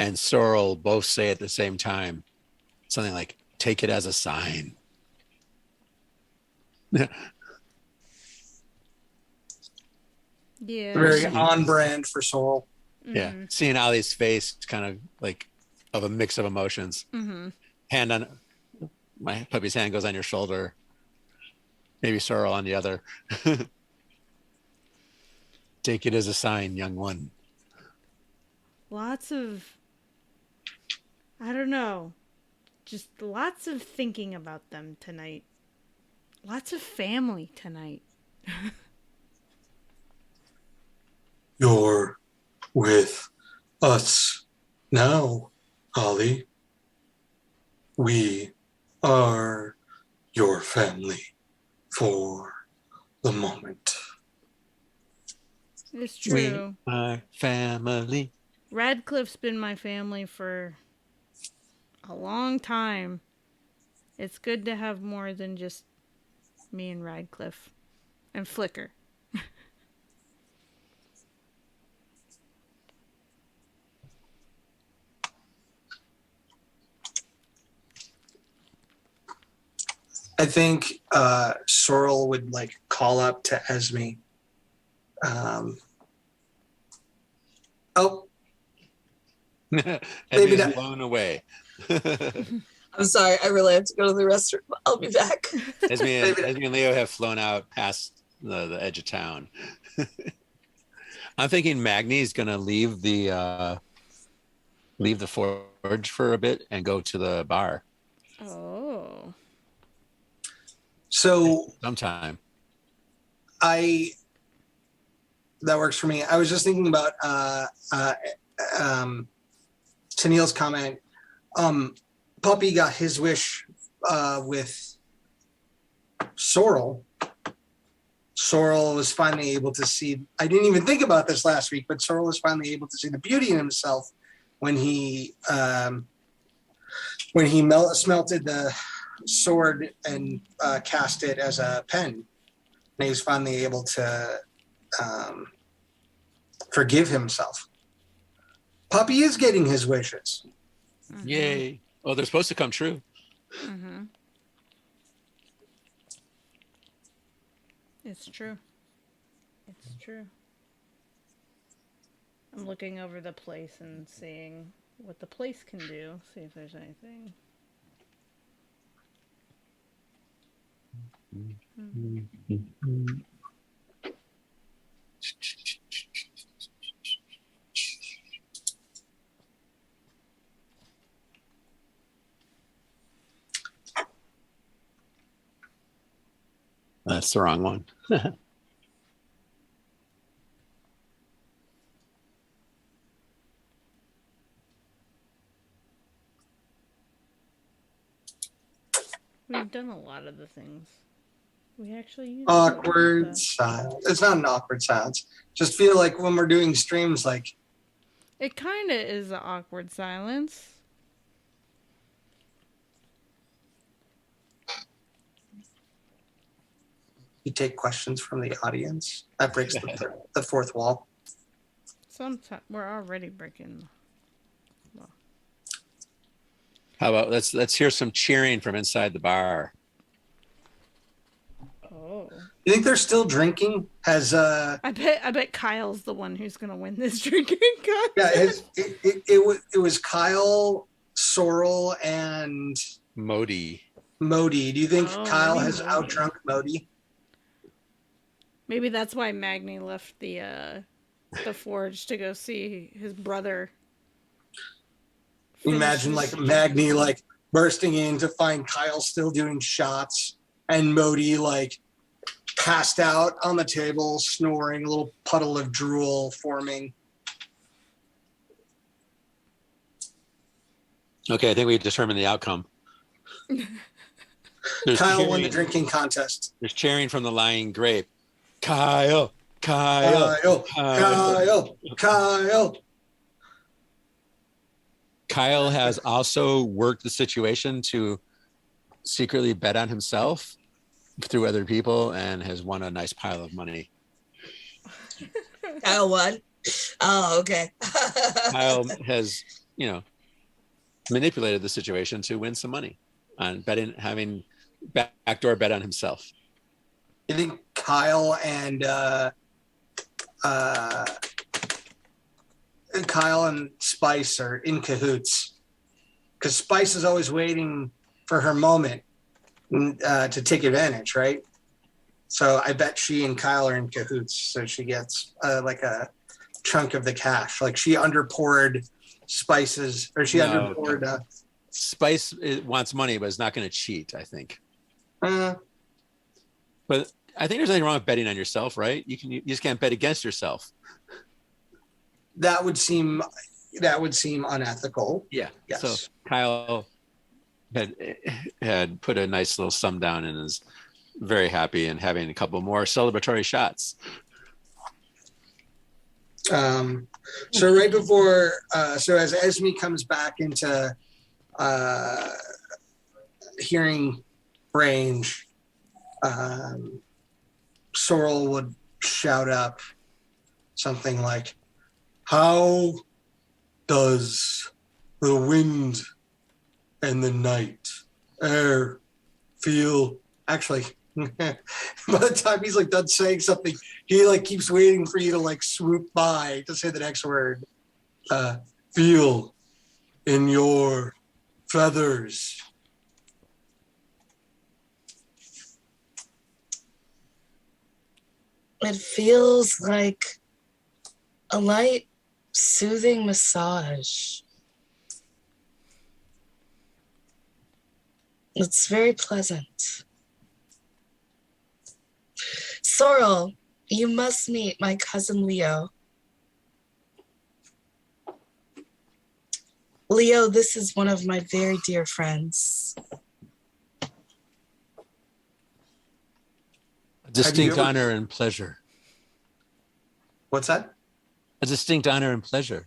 and Sorrel both say at the same time something like, take it as a sign. Yeah. Very on brand for Sorrel. Yeah. Seeing Ollie's face kind of like of a mix of emotions. Mm-hmm. Hand on my Puppy's hand goes on your shoulder. Maybe Sorrel on the other. Take it as a sign, young one. Lots of, I don't know, just lots of thinking about them tonight. Lots of family tonight. You're with us now, Ollie. We are your family for the moment. It's true. We are family. Radcliffe's been my family for a long time. It's good to have more than just me and Radcliffe and Flicker. I think Sorrel would like call up to Esme. Maybe that's blown away. I'm sorry, I really have to go to the restroom. I'll be back. Esme and Leo have flown out past the edge of town. I'm thinking Magni's gonna leave the forge for a bit and go to the bar. Oh. So sometime. That works for me. I was just thinking about Tennille's comment. Puppy got his wish with Sorrel. Sorrel was finally able to see. I didn't even think about this last week, but Sorrel was finally able to see the beauty in himself when he smelted the sword and cast it as a pen. And he's finally able to forgive himself. Puppy is getting his wishes. Mhm. Yay. Oh, they're supposed to come true. Mhm. It's true. It's true. I'm looking over the place and seeing what the place can do. See if there's anything. That's the wrong one. We've done a lot of the things. We actually use Awkward silence. It's not an awkward silence. Just feel like when we're doing streams, like It kind of is an awkward silence. you take questions from the audience. That breaks the fourth wall. Sometimes we're already breaking. How about let's hear some cheering from inside the bar. Oh. You think they're still drinking? Has I bet Kyle's the one who's gonna win this drinking contest. yeah, it was Kyle, Sorrel, and Modi. Modi. Do you think Oh, Kyle maybe has Modi. outdrunk Modi? Maybe that's why Magni left the forge to go see his brother. Imagine like Magni like bursting in to find Kyle still doing shots and Modi like passed out on the table, snoring, a little puddle of drool forming. Okay, I think we determined the outcome. There's Kyle won the cheering, drinking contest. there's cheering from the lying grape. Kyle, Kyle, Kyle. Kyle has also worked the situation to secretly bet on himself through other people and has won a nice pile of money. Kyle won. Oh, okay. Kyle has, manipulated the situation to win some money on betting, having backdoor bet on himself. You think Kyle and Spice are in cahoots? Because Spice is always waiting for her moment to take advantage, right? So I bet she and Kyle are in cahoots. So she gets like a chunk of the cash. Like she underpoured Spice's, or she underpoured. Spice wants money, but is not going to cheat, I think. But I think there's nothing wrong with betting on yourself, right? You just can't bet against yourself. That would seem unethical. Yeah. Yes. So Kyle had put a nice little sum down and is very happy and having a couple more celebratory shots. So right before, so as Esme comes back into hearing range, Sorrel would shout up something like, "How does the wind and the night air feel?" Actually, by the time he's like done saying something, he like keeps waiting for you to like swoop by to say the next word. Feel in your feathers. It feels like a light, soothing massage. It's very pleasant. Sorrel, you must meet my cousin Leo. Leo, this is one of my very dear friends. A distinct honor and pleasure. What's that? A distinct honor and pleasure.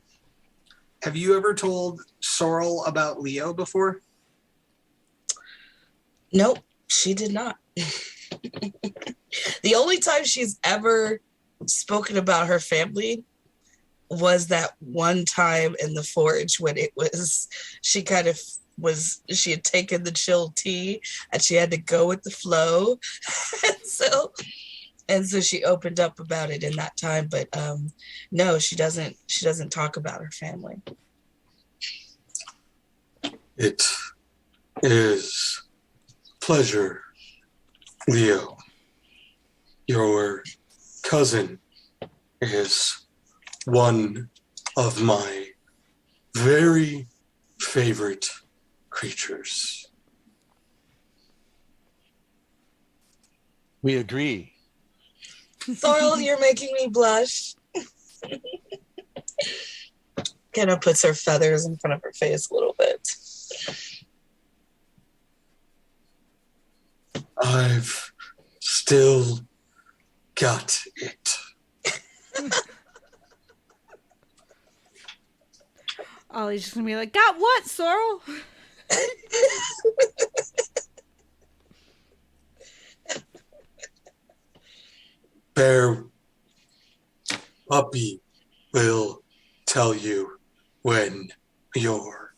Have you ever told Sorrel about Leo before? Nope, she did not. The only time she's ever spoken about her family was that one time in the forge when she had taken the chilled tea and she had to go with the flow. and so she opened up about it in that time, but no, she doesn't talk about her family. It is pleasure, Leo. Your cousin is one of my very favorite creatures. We agree. Thorl, you're making me blush. Kind of puts her feathers in front of her face a little bit. I've still got it. Ollie's just gonna be like, got what, Sorrel? Bear Puppy will tell you when you're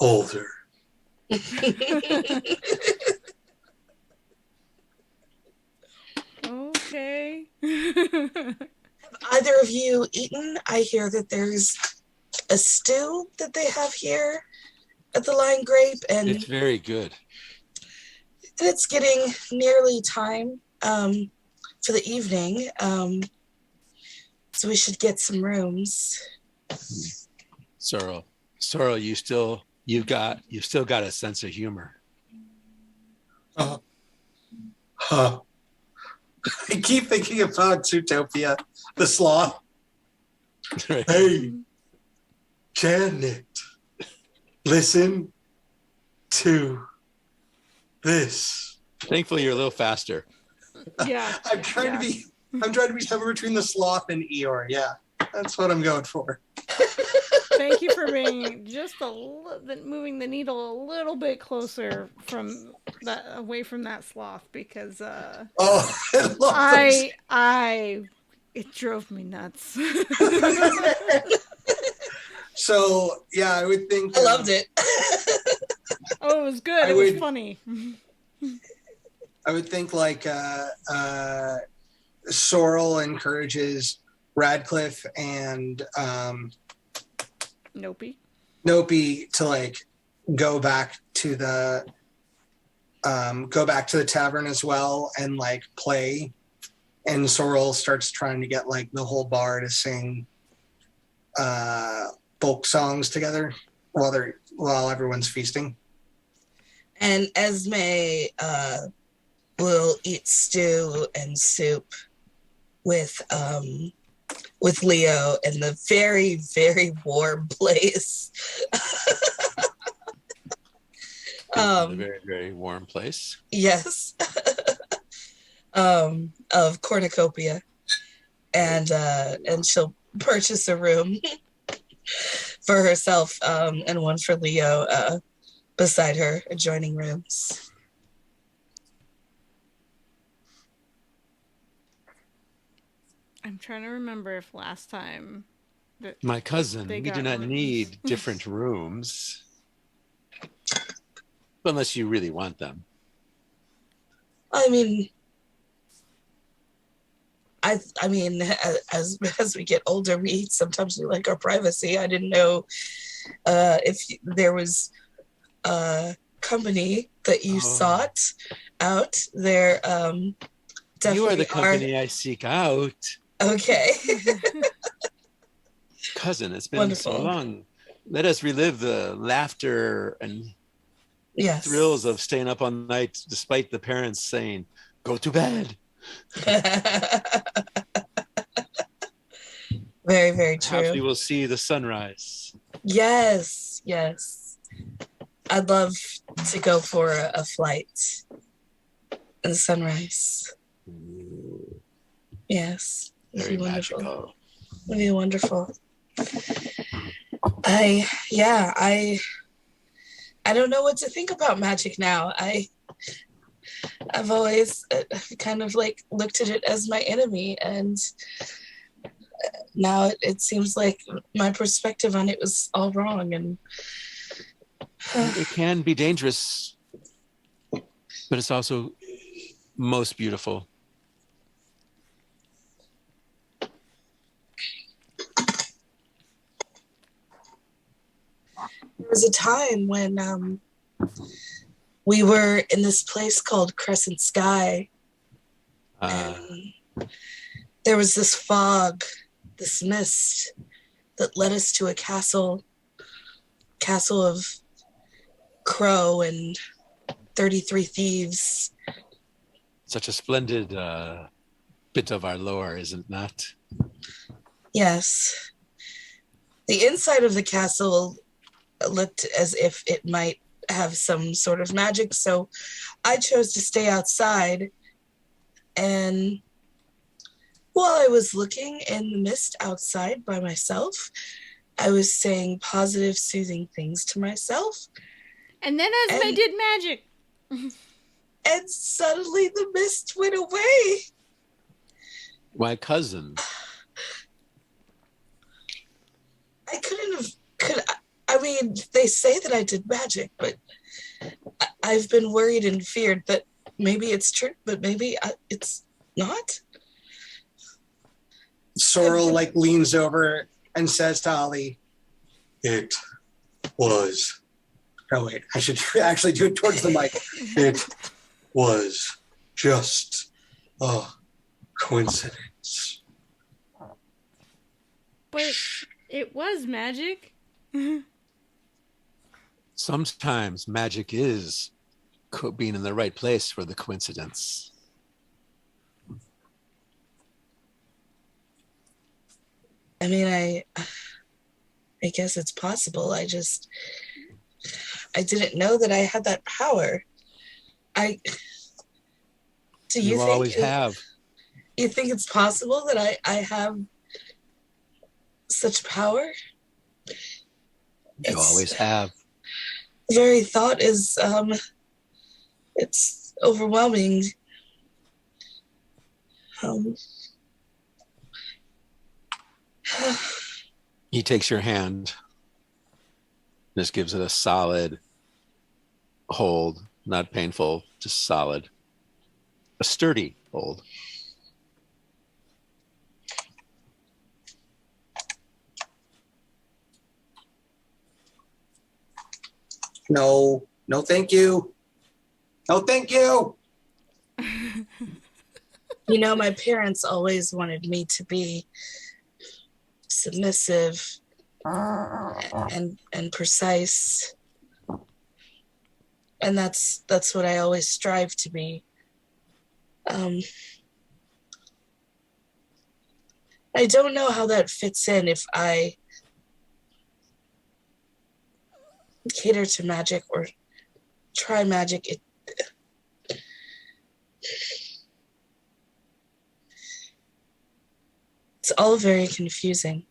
older. Okay. Either of you eaten? I hear that there's a stew that they have here at the Lion Grape, and It's very good. it's getting nearly time for the evening. So we should get some rooms. Sorrel, you've still got a sense of humor. Huh. I keep thinking about Zootopia, the sloth. Right. Hey, Janet, listen to this. Thankfully, you're a little faster. Yeah. I'm trying to be somewhere between the sloth and Eeyore. Yeah, that's what I'm going for. Thank you for being just moving the needle a little bit closer from that, away from that sloth, because Oh, I love those. It drove me nuts. So yeah, I would think I loved it. Oh, it was good. It was funny. I would think like Sorrel encourages Radcliffe and Nope. Nope to like go back to the tavern as well and like play, and Sorrel starts trying to get like the whole bar to sing folk songs together while everyone's feasting. And Esme will eat stew and soup with Leo in the very, very warm place. A very, very warm place. Yes. Of cornucopia. And she'll purchase a room for herself and one for Leo beside her, adjoining rooms. I'm trying to remember if last time that My cousin, they we do got not rooms. need different rooms. Unless you really want them. I mean, as we get older, we like our privacy. I didn't know if there was a company that you sought out. There definitely You are the company I seek out. Okay. Cousin, it's been Wonderful. so long. Let us relive the laughter and Yes. thrills of staying up all night despite the parents saying, go to bed. Very, very true. Perhaps we will see the sunrise. Yes. I'd love to go for a flight in the sunrise. Yes. Very wonderful. magical. It'd be wonderful. I don't know what to think about magic now. I've always kind of like looked at it as my enemy, and now it seems like my perspective on it was all wrong. And it can be dangerous, but it's also most beautiful. there was a time when we were in this place called Crescent Sky, and there was this fog, this mist that led us to a castle of crow and 33 thieves. Such a splendid bit of our lore, is it not? Yes. The inside of the castle looked as if it might have some sort of magic, so I chose to stay outside. And while I was looking in the mist outside by myself, I was saying positive, soothing things to myself. And then Esme did magic. And suddenly the mist went away. My cousin. I I mean, they say that I did magic, but I've been worried and feared that maybe it's true, but maybe it's not. Sorrel like leans over and says to Ollie, It was. oh wait, I should actually do it towards the mic. It was just a coincidence. But it was magic. Sometimes magic is being in the right place for the coincidence. I mean, I guess it's possible. I didn't know that I had that power. Do you think always have. You think it's possible that I have such power? You always have. The very thought is, it's overwhelming. He takes your hand, just gives it a solid hold, not painful, just solid, a sturdy hold. No, thank you. No, thank you. You know, my parents always wanted me to be submissive and precise, and that's what I always strive to be. I don't know how that fits in if I cater to magic or try magic. It's all very confusing.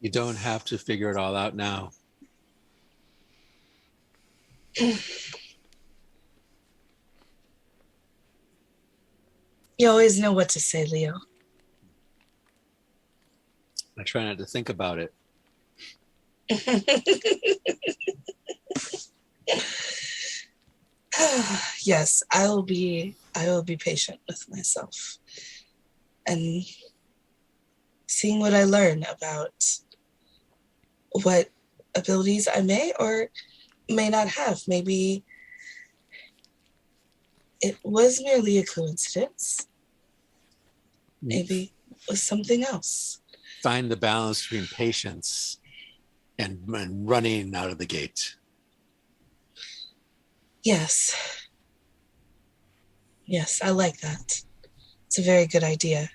You don't have to figure it all out now. You always know what to say, Leo. I try not to think about it. Yes, I will be patient with myself and seeing what I learn about what abilities I may or may not have. Maybe it was merely a coincidence. Maybe it was something else. Find the balance between patience and running out of the gate. Yes. Yes, I like that. It's a very good idea.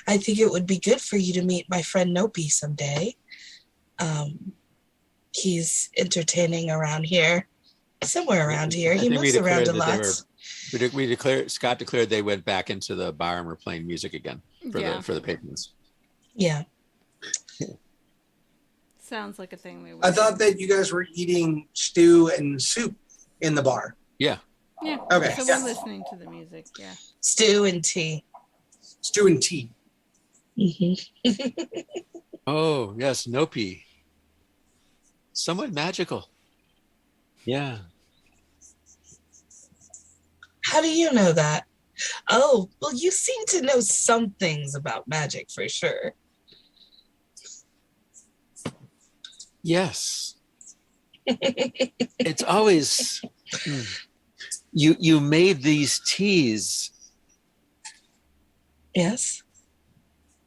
I think it would be good for you to meet my friend Nopi someday. He's entertaining around here, somewhere around here. He moves around a lot. Scott declared they went back into the bar and were playing music again for the patrons. Yeah. Sounds like a thing we would I do. thought that you guys were eating stew and soup in the bar. Yeah. Yeah. Okay. So Yeah. we're listening to the music. Yeah. Stew and tea. Stew and tea. Oh, yes, Nopi. Somewhat magical. Yeah. How do you know that? Oh, well, you seem to know some things about magic for sure. Yes. It's always you made these teas Yes,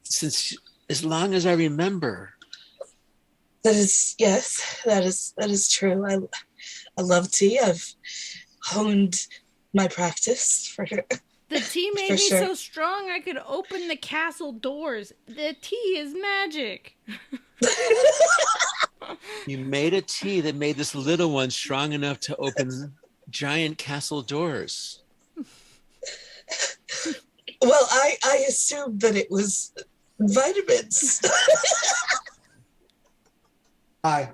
since as long as I remember. that is true. I love tea. I've honed my practice for The tea made For me sure. so strong I could open the castle doors. The tea is magic. You made a tea that made this little one strong enough to open giant castle doors. Well, I assumed that it was vitamins. Hi.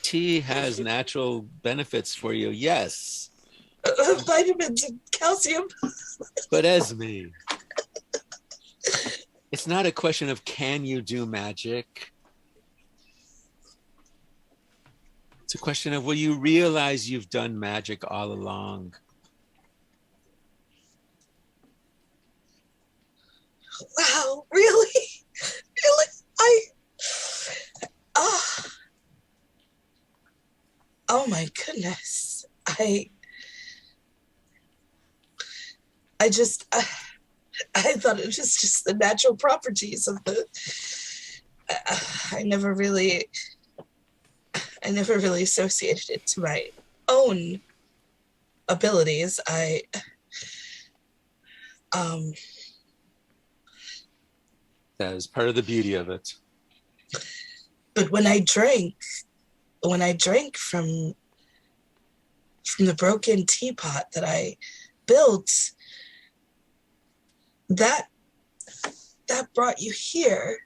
Tea has natural benefits for you, yes. Vitamins and calcium. But Esme, it's not a question of can you do magic. It's a question of will you realize you've done magic all along? Wow, really? Really? Oh my goodness. I just I thought it was just the natural properties of the I never really associated it to my own abilities. That is part of the beauty of it. But when I drank from the broken teapot that I built, that brought you here.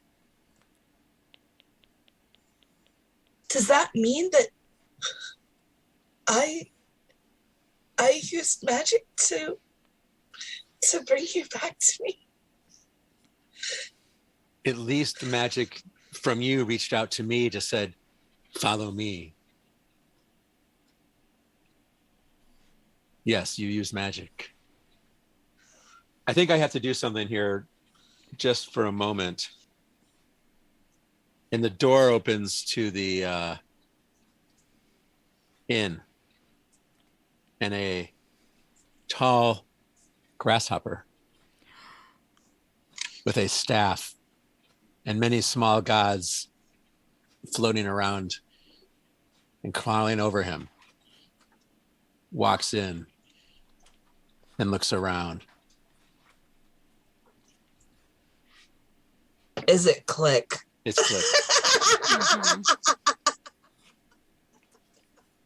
Does that mean that I used magic to bring you back to me? At least the magic from you reached out to me, just said, follow me. Yes, you use magic. I think I have to do something here just for a moment. And the door opens to the inn. And a tall grasshopper with a staff and many small gods floating around and crawling over him walks in and looks around. Is it Click? It's Click.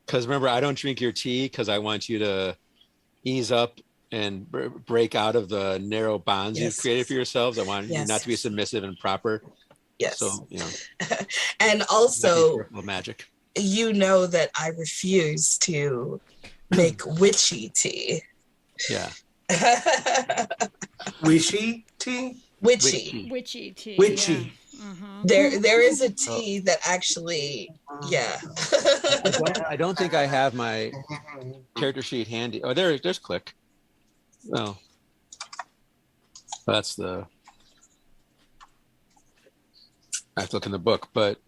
Because remember, I don't drink your tea because I want you to ease up and break out of the narrow bonds Yes. you've created for yourselves. I want you Yes. not to be submissive and proper. Yes. So, you know, And also, magic. you know that I refuse to make witchy tea. Yeah. Wishy tea? Witchy. Witchy tea. Witchy. Yeah. Mm-hmm. There is a tea that actually, yeah. I don't think I have my character sheet handy. Oh, there's Click. Oh, that's the. I have to look in the book, but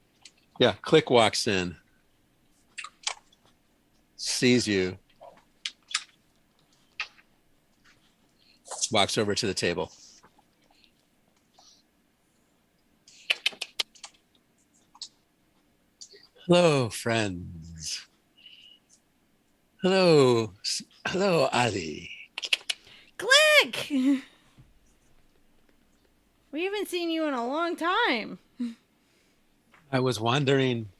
yeah, Click walks in, sees you, walks over to the table. Hello, friends. Hello, Ali. Click! We haven't seen you in a long time. I was wandering,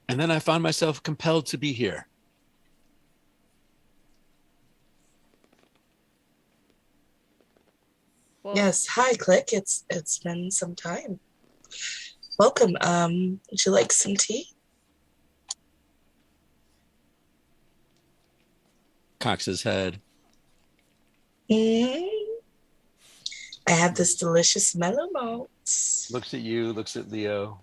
and then I found myself compelled to be here. Well, Yes. Hi, Click. It's been some time. Welcome. Would you like some tea? Cocks his head. Mm. I have this delicious mellow malt. Looks at you, looks at Leo.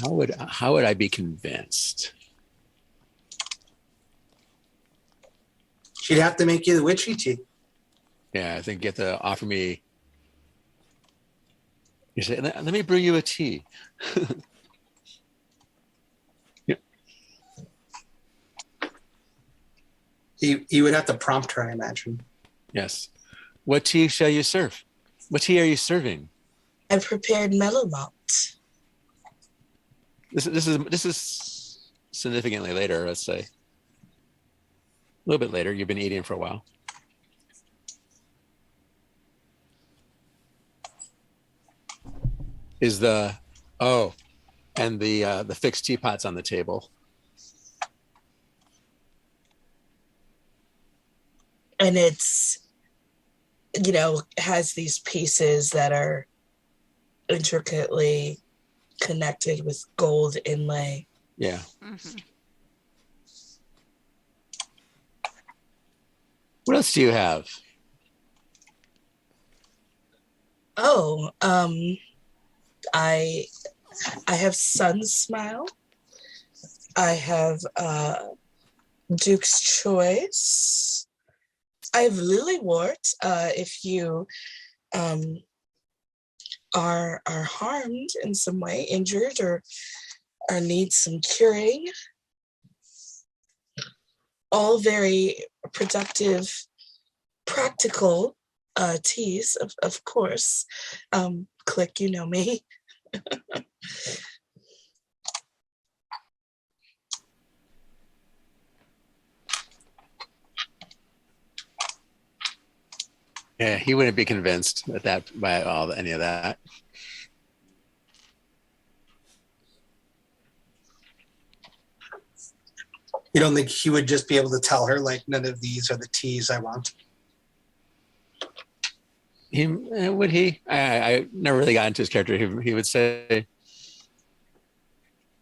How would I be convinced? She'd have to make you the witchy tea. Yeah, I think you have to offer me. You say, let me brew you a tea. Yeah. You would have to prompt her, I imagine. Yes. What tea shall you serve? What tea are you serving? I prepared mellow malt. This is significantly later, let's say. A little bit later. You've been eating for a while. Is the and the fixed teapots on the table. And it's, has these pieces that are intricately connected with gold inlay. Yeah. Mm-hmm. What else do you have? Oh, I have Sun's Smile. I have Duke's Choice. I have Lilywort. If you are harmed in some way, injured, or need some curing. All very productive, practical teas, of course. Click, you know me. Yeah, he wouldn't be convinced by any of that. You don't think he would just be able to tell her, like, none of these are the teas I want? Would he? I never really got into his character. He would say,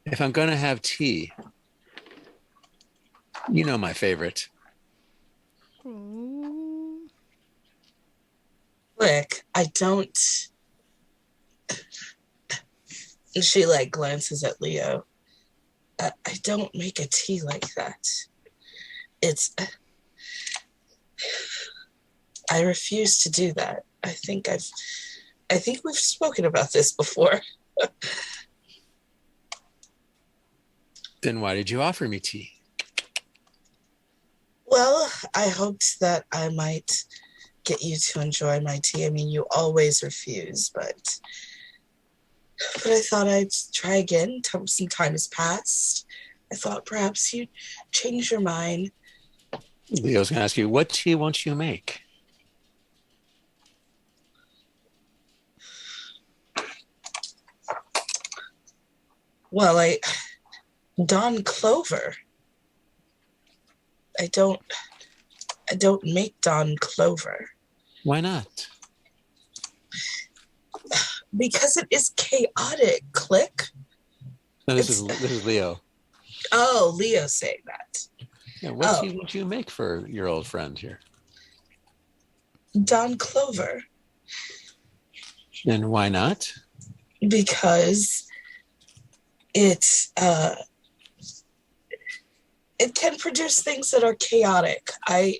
if I'm going to have tea, you know my favorite. Ooh. Click, I don't. And she glances at Leo. I don't make a tea like that. I refuse to do that. I think we've spoken about this before. Then why did you offer me tea? Well, I hoped that I might get you to enjoy my tea. I mean, you always refuse, but I thought I'd try again. Some time has passed. I thought perhaps you'd change your mind. Leo's going to ask you, what tea won't you make? Well, Dawn Clover. I don't make Dawn Clover. Why not? Because it is chaotic. Click. No, this is Leo. Oh, Leo saying that. Yeah, what tea would you make for your old friend here? Dawn Clover. And why not? Because it can produce things that are chaotic. I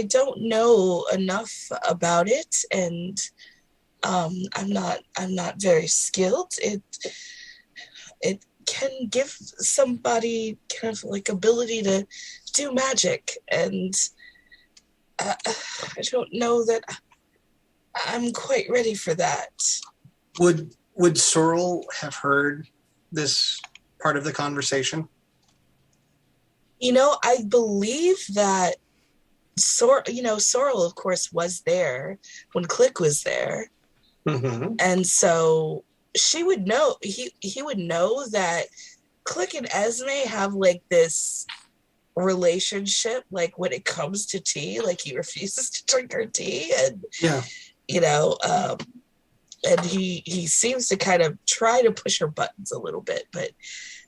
don't know enough about it, and I'm not very skilled. It can give somebody kind of ability to do magic, and I don't know that I'm quite ready for that. Would Sorrel have heard this part of the conversation? I believe that Sorrel, of course, was there when Click was there. Mm-hmm. And so she would know, he would know that Click and Esme have this relationship, like when it comes to tea, like he refuses to drink her tea, and Yeah. you know, and he seems to kind of try to push her buttons a little bit, but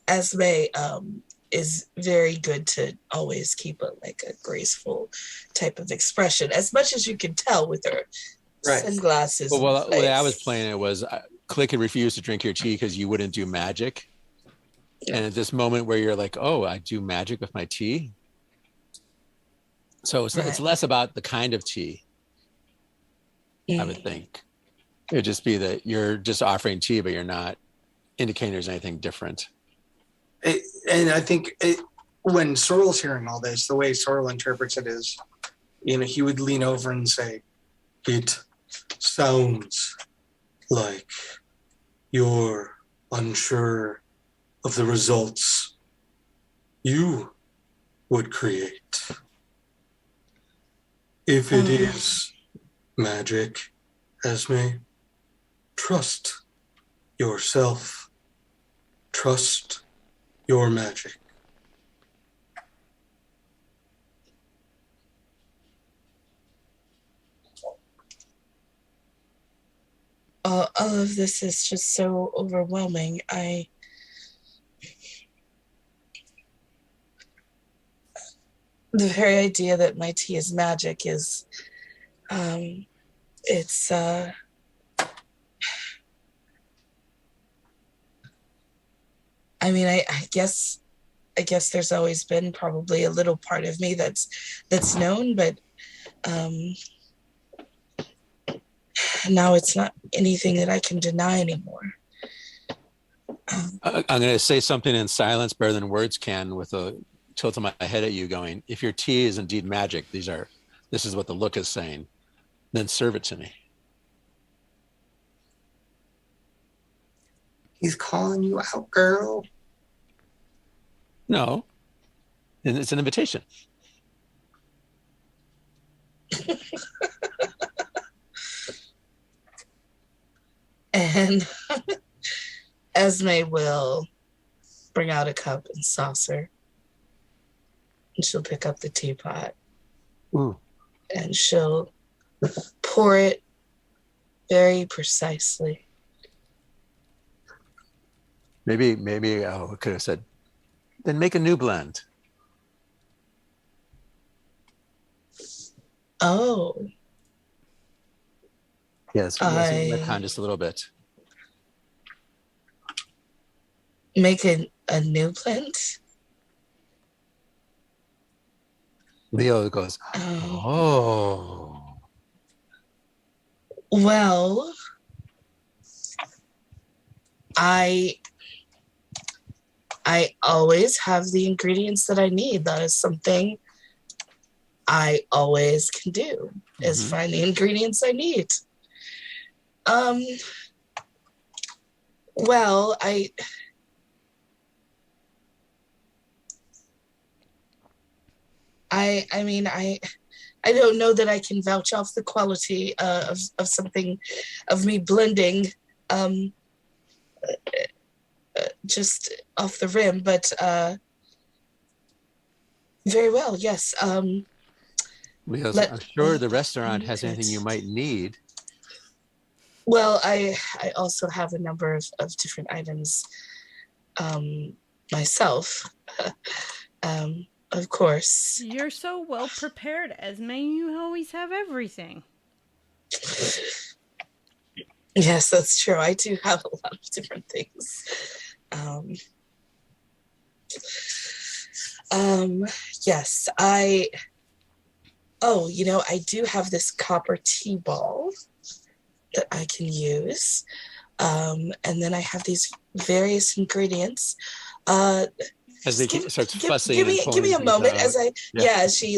Esme is very good to always keep a graceful type of expression, as much as you can tell with her sunglasses. Well, the way I was playing it was Click had refused to drink your tea because you wouldn't do magic. Yeah. And at this moment where you're like, oh, I do magic with my tea. So it's less about the kind of tea, I would think. It would just be that you're just offering tea, but you're not indicating there's anything different. And I think when Sorrel's hearing all this, the way Sorrel interprets it is, he would lean over and say, it sounds like you're unsure of the results you would create. If it is magic, Esme, trust yourself. Trust your magic. All of this is just so overwhelming. The very idea that my tea is magic is, it's, I mean, I guess there's always been probably a little part of me that's known, but now it's not anything that I can deny anymore. I'm going to say something in silence better than words can, with a tilt of my head at you going, if your tea is indeed magic, this is what the look is saying, then serve it to me. He's calling you out, girl. No, and it's an invitation. And Esme will bring out a cup and saucer, and she'll pick up the teapot. Ooh. And she'll pour it very precisely. Maybe I could have said, then make a new blend. Oh. Yes, retcon just a little bit. Make a new blend? Leo goes, oh. Well, I always have the ingredients that I need. That is something I always can do, is find the ingredients I need. Well, I mean, I don't know that I can vouch off the quality of something, of me blending just off the rim, but very well, yes. Leo's, I'm sure the restaurant has anything you might need. Well, I also have a number of different items myself, of course. You're so well prepared, Esme. You always have everything. Yes, that's true. I do have a lot of different things. Yes, I do have this copper tea ball that I can use. And then I have these various ingredients. As they start fussing, give me a moment out. as she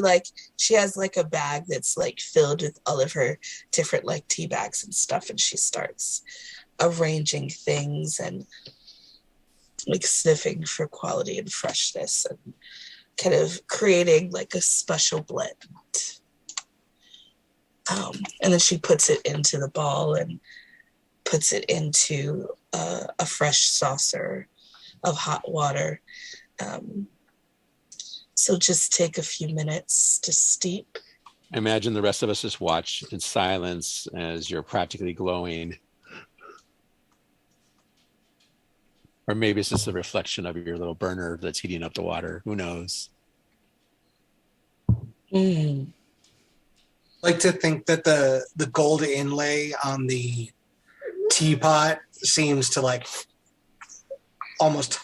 has like a bag that's like filled with all of her different like tea bags and stuff, and she starts arranging things and like sniffing for quality and freshness and kind of creating like a special blend. And then she puts it into the ball and puts it into a fresh saucer of hot water. So just take a few minutes to steep. Imagine the rest of us just watch in silence as you're practically glowing. Or maybe it's just a reflection of your little burner that's heating up the water. Who knows? Mm. Like to think that the gold inlay on the teapot seems to like almost,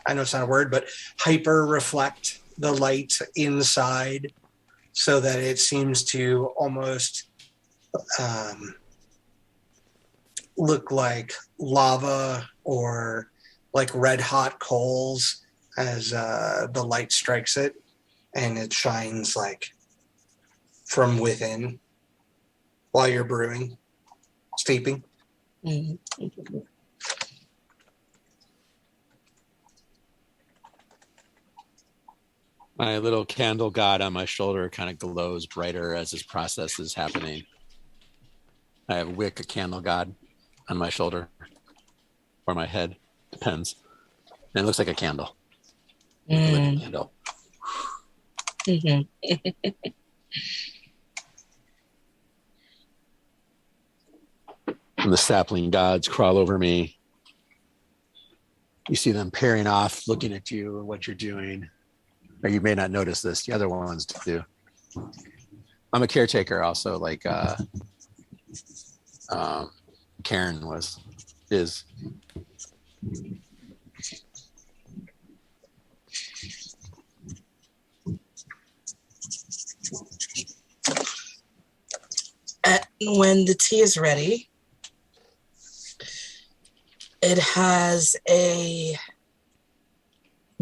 I know it's not a word, but hyper reflect the light inside so that it seems to almost look like lava or like red hot coals as the light strikes it, and it shines like from within while you're brewing, steeping. Mm. My little candle god on my shoulder kind of glows brighter as this process is happening. I have wick, a candle god, on my shoulder or my head, depends. And it looks like a candle, like a living candle. Mm-hmm. And the sapling gods crawl over me. You see them peering off, looking at you and what you're doing. Or you may not notice this. The other ones do. I'm a caretaker also, like Karen is. When the tea is ready, it has a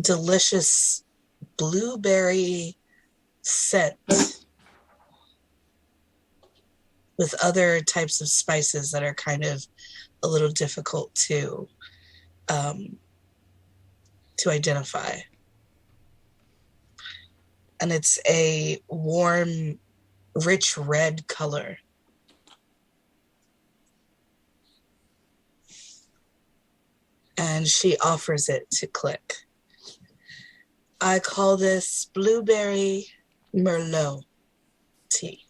delicious blueberry scent with other types of spices that are kind of a little difficult to identify. And it's a warm, rich red color. And she offers it to Click. I call this blueberry Merlot tea.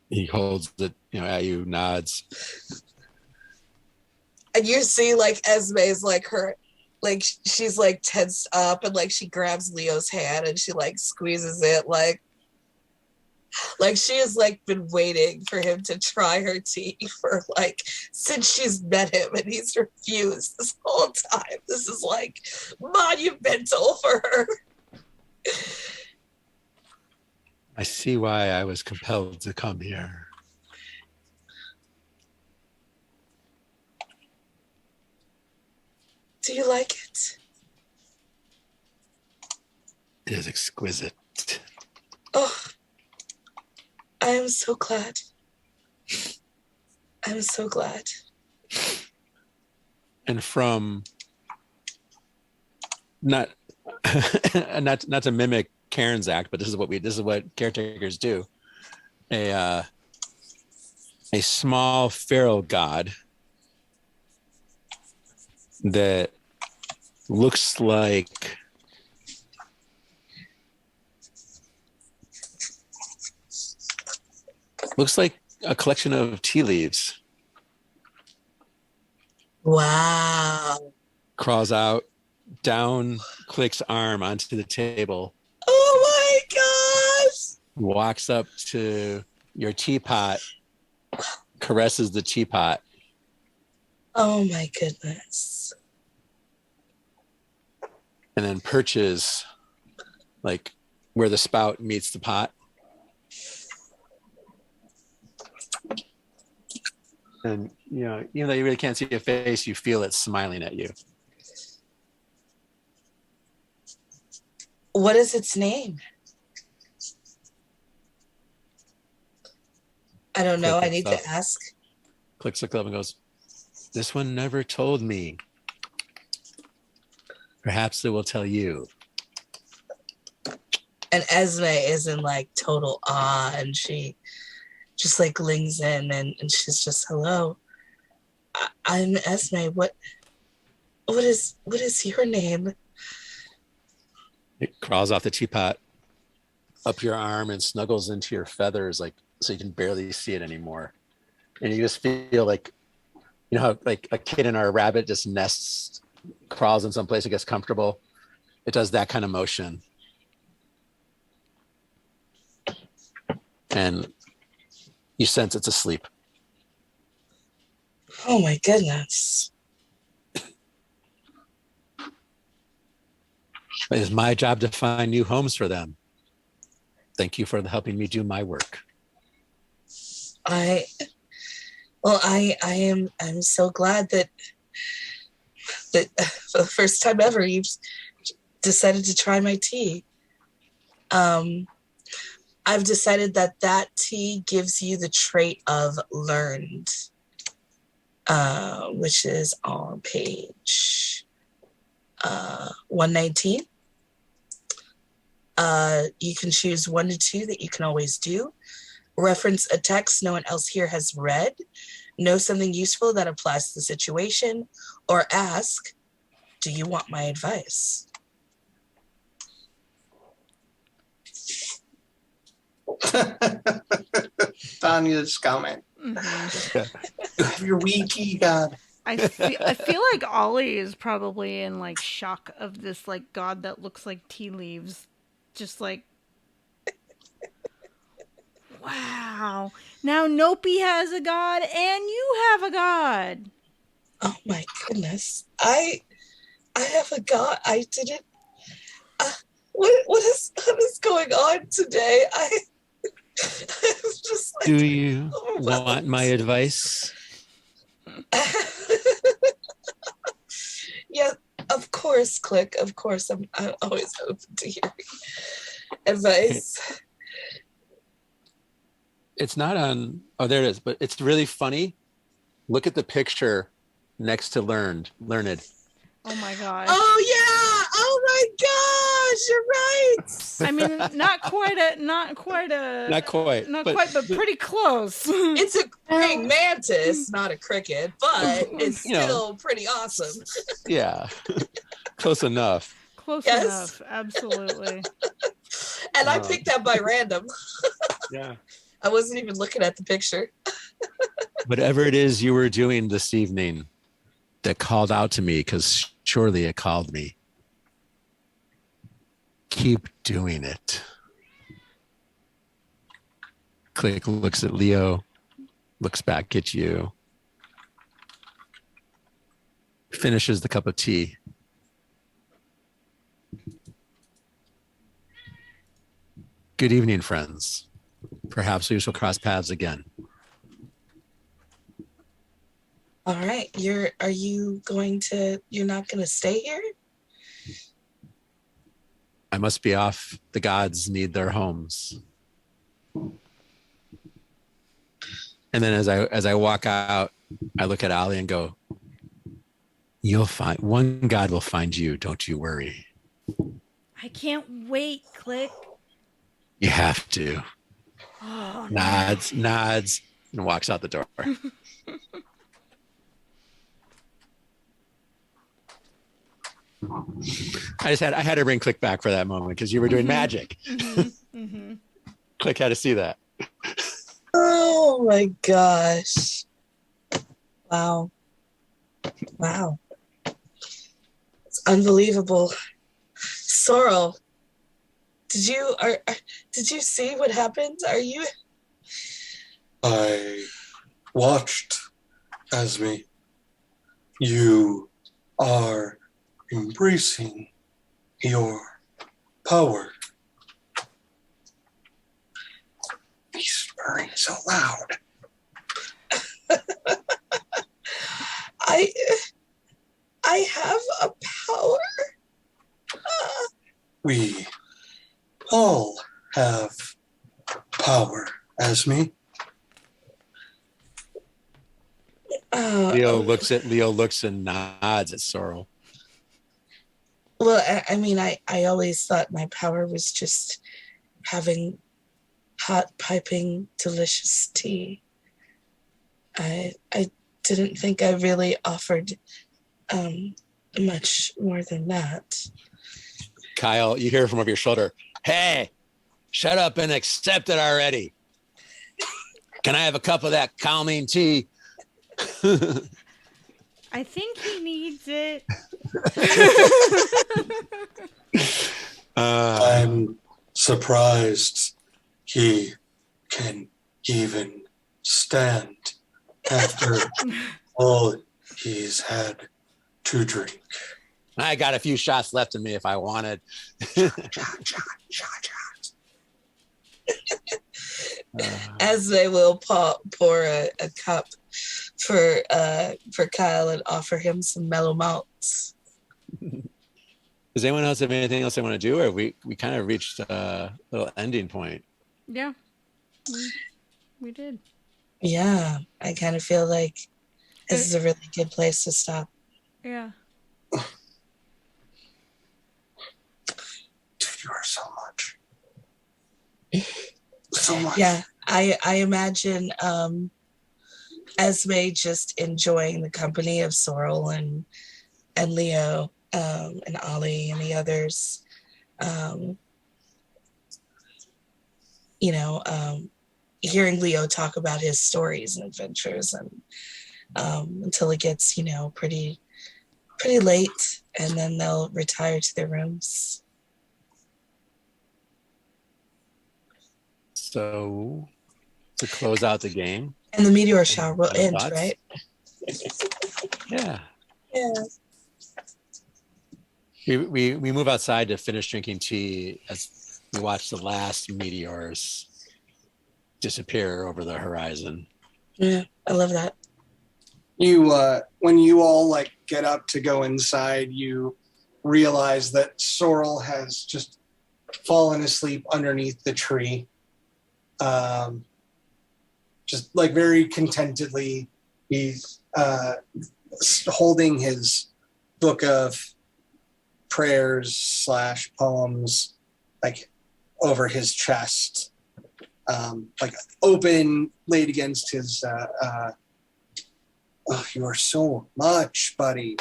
He holds it, at you, nods. And you see like Esme's like her, like she's like tensed up, and like she grabs Leo's hand and she like squeezes it like she has like been waiting for him to try her tea for like since she's met him, and he's refused this whole time. This is like monumental for her. I see why I was compelled to come here. Do you like it? It is exquisite. Oh, I am so glad. I'm so glad. And from not to mimic Karen's act, but this is what caretakers do. A small feral god that looks like a collection of tea leaves. Wow. Crawls out, down Click's arm onto the table. Oh my gosh. Walks up to your teapot, caresses the teapot. Oh my goodness. And then perches like where the spout meets the pot. And, even though you really can't see your face, you feel it smiling at you. What is its name? I don't know. I need to ask. Clicks look up and goes, "This one never told me. Perhaps it will tell you." And Esme is in like total awe, and she just like lings in and she's just, hello, I'm Esme. What is your name? It crawls off the teapot up your arm and snuggles into your feathers, like so you can barely see it anymore. And you just feel like, you know how like a kitten or a rabbit just nests, crawls in some place, it gets comfortable. It does that kind of motion. And you sense it's asleep. Oh my goodness. It is my job to find new homes for them. Thank you for helping me do my work. I'm so glad that for the first time ever you've decided to try my tea. I've decided that tea gives you the trait of learned, which is on page 119. You can choose 1 to 2 that you can always do. Reference a text no one else here has read. Know something useful that applies to the situation. Or ask, do you want my advice? Tanya's comment. You have your wiki, God. I feel like Ollie is probably in like shock of this like god that looks like tea leaves. Just like, wow. Now Nopi has a god and you have a god. Oh my goodness. I have a god. I didn't. What is going on today? I was just like, Do you want my advice? Yeah, of course, Click. Of course, I'm always open to hearing advice. It's not on, oh, there it is, but it's really funny. Look at the picture next to learned. Oh my gosh. Oh yeah! Oh my gosh! You're right. I mean, not quite, but pretty close. It's a praying mantis, not a cricket, but it's You know. still pretty awesome. Yeah, close enough. Close Yes. enough, absolutely. And I picked that by random. Yeah. I wasn't even looking at the picture. Whatever it is you were doing this evening that called out to me, because surely it called me. Keep doing it. Click looks at Leo, looks back at you, finishes the cup of tea. Good evening, friends. Perhaps we shall cross paths again. All right, you're not gonna stay here? I must be off. The gods need their homes. And then as I walk out, I look at Ali and go, "You'll find one god will find you. Don't you worry. I can't wait, Click. You have to." Oh, Nods, and walks out the door. I had to bring Click back for that moment because you were doing magic. Click had to see that. Oh my gosh. Wow. It's unbelievable. Sorrel, did you see what happened? I watched, Esme. You are embracing your power. He's purring so loud. I have a power. We all have power, Esme. Leo looks and nods at Sorrel. Well, I mean, I always thought my power was just having hot, piping, delicious tea. I didn't think I really offered much more than that. Kyle, you hear from over your shoulder, "Hey, shut up and accept it already. Can I have a cup of that calming tea?" I think he needs it. I'm surprised he can even stand after all he's had to drink. I got a few shots left in me if I wanted. As they will pour a cup for Kyle and offer him some mellow malts. Does anyone else have anything else they want to do, or we kind of reached a little ending point? Yeah, we did. Yeah, I kind of feel like this is a really good place to stop. Yeah. Dude, you are so much. So much. Yeah, I imagine Esme just enjoying the company of Sorrel and Leo and Ollie and the others. Hearing Leo talk about his stories and adventures, and until it gets pretty late, and then they'll retire to their rooms. So to close out the game, And the meteor shower will Final end, thoughts? right? Yeah. Yeah. We move outside to finish drinking tea as we watch the last meteors disappear over the horizon. Yeah, I love that. You when you all like get up to go inside, you realize that Sorrel has just fallen asleep underneath the tree. Just like very contentedly, he's holding his book of prayers / poems like over his chest, like open, laid against his oh, you are so much, buddy.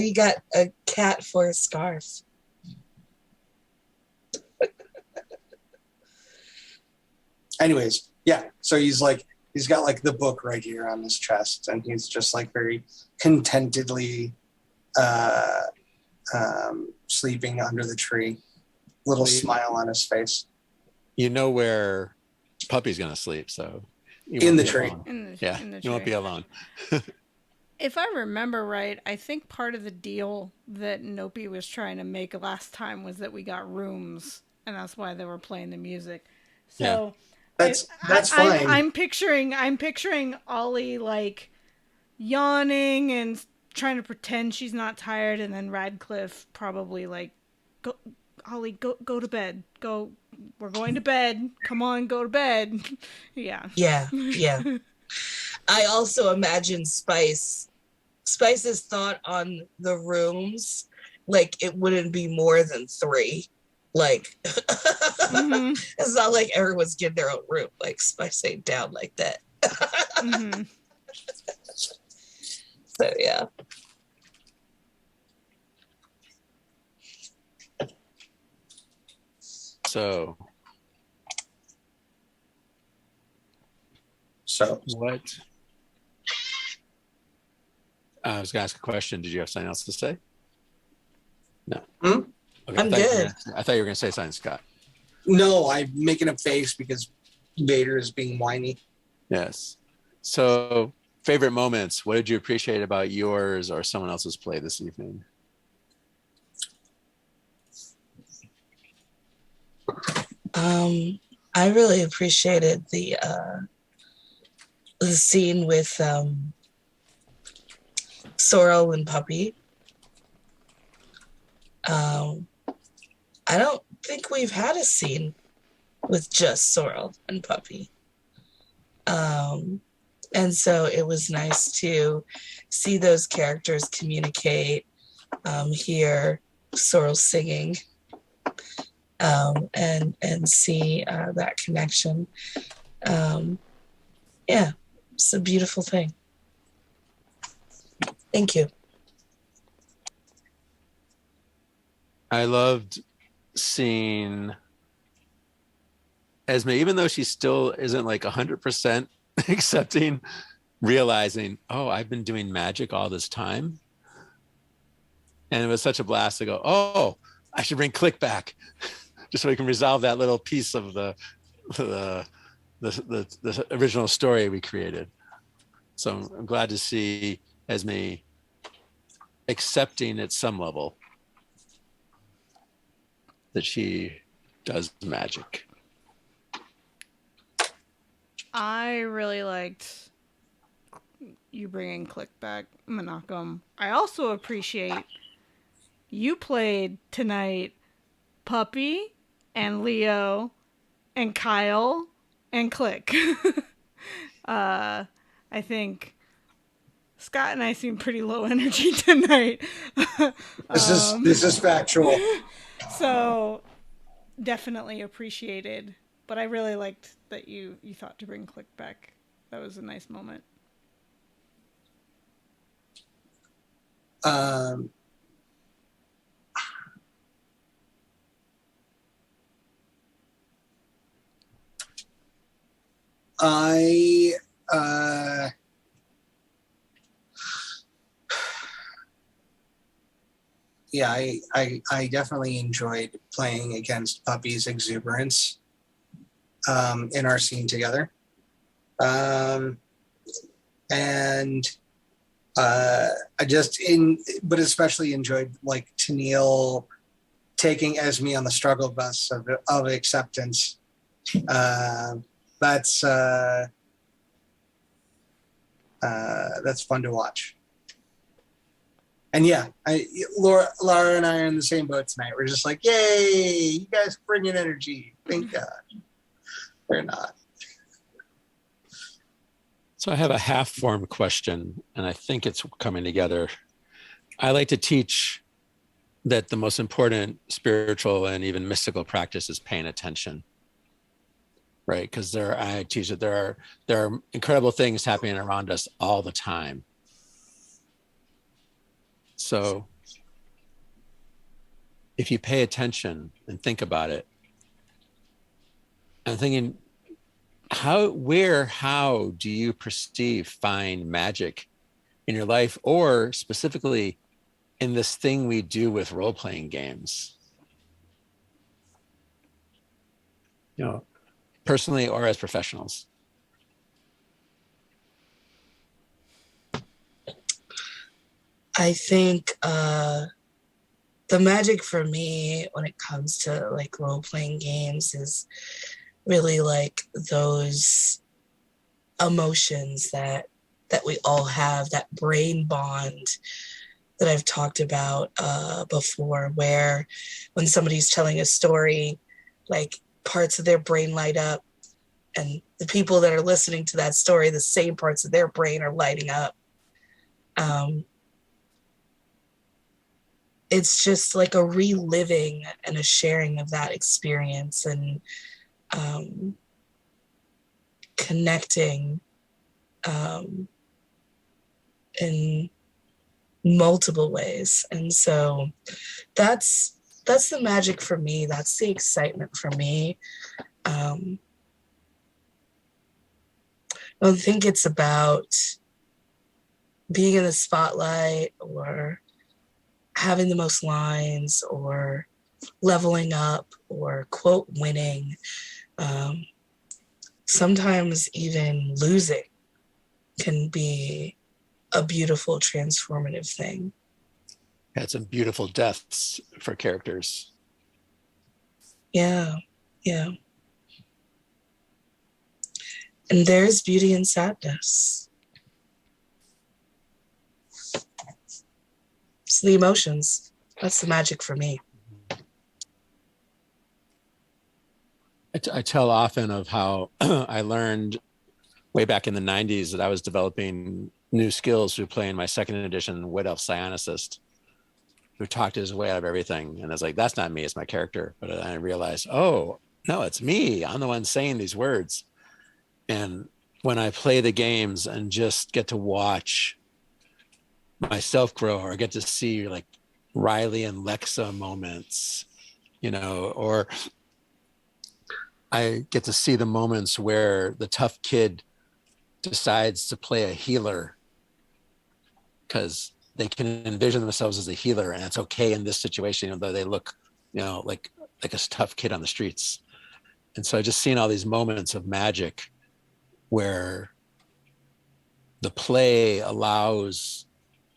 You got a cat for a scarf. Anyways, yeah, so he's got like the book right here on his chest, and he's just like very contentedly sleeping under the tree, little smile on his face. You know where Puppy's gonna sleep, so In the tree. In the You won't be tree. alone. If I remember right, I think part of the deal that Nopi was trying to make last time was that we got rooms, and that's why they were playing the music. So That's fine. I'm picturing Ollie like yawning and trying to pretend she's not tired, and then Radcliffe probably like, "Go, Ollie, go to bed. Go, we're going to bed. Come on, go to bed." Yeah. Yeah. I also imagine Spice's thought on the rooms, like it wouldn't be more than 3. Like, Mm-hmm. It's not like everyone's getting their own room. Like Spice ain't down like that. Mm-hmm. So yeah. So what? I was gonna ask a question. Did you have something else to say? No. Hmm? Okay, I'm good. I thought you were gonna say something, Scott. No, I'm making a face because Vader is being whiny. Yes. So, favorite moments. What did you appreciate about yours or someone else's play this evening? I really appreciated the scene with Sorrel and Puppy. I don't think we've had a scene with just Sorrel and Puppy. And so it was nice to see those characters communicate hear Sorrel singing, and see that connection. Yeah, it's a beautiful thing. Thank you. I loved seeing Esme, even though she still isn't like 100% accepting, realizing, oh, I've been doing magic all this time. And it was such a blast to go, oh, I should bring Click back just so we can resolve that little piece of the original story we created. So I'm glad to see Esme accepting at some level that she does magic. I really liked you bringing Click back, Menachem. I also appreciate you played tonight Puppy and Leo and Kyle and Click. I think Scott and I seem pretty low energy tonight. This is factual. So definitely appreciated. But I really liked that you thought to bring Click back. That was a nice moment. I definitely enjoyed playing against Puppy's exuberance in our scene together. But especially enjoyed like Tennille taking Esme on the struggle bus of acceptance. That's fun to watch. And yeah, Laura and I are in the same boat tonight. We're just like, yay, you guys bring in energy. Thank God. They're not. So I have a half-formed question, and I think it's coming together. I like to teach that the most important spiritual and even mystical practice is paying attention, right? Because I teach that there are incredible things happening around us all the time. So if you pay attention and think about it, I'm thinking, how do you find magic in your life, or specifically in this thing we do with role-playing games? You know, personally or as professionals. I think the magic for me when it comes to like role-playing games is really like those emotions that we all have, that brain bond that I've talked about before, where when somebody's telling a story, like parts of their brain light up, and the people that are listening to that story, the same parts of their brain are lighting up. It's just like a reliving and a sharing of that experience, and connecting in multiple ways. And so that's the magic for me. That's the excitement for me. I don't think it's about being in the spotlight or having the most lines or leveling up or quote winning. Sometimes even losing can be a beautiful transformative thing. Had some beautiful deaths for characters. Yeah. And there's beauty in sadness. It's the emotions. That's the magic for me. I tell often of how I learned way back in the 90s that I was developing new skills through playing my second edition Wood Elf Psionicist. who talked his way out of everything. And I was like, that's not me, it's my character. But I realized, oh, no, it's me. I'm the one saying these words. And when I play the games and just get to watch myself grow, or get to see like Riley and Lexa moments, you know, or I get to see the moments where the tough kid decides to play a healer because they can envision themselves as a healer, and it's okay in this situation, even though they look, you know, like a tough kid on the streets. And so just seeing all these moments of magic where the play allows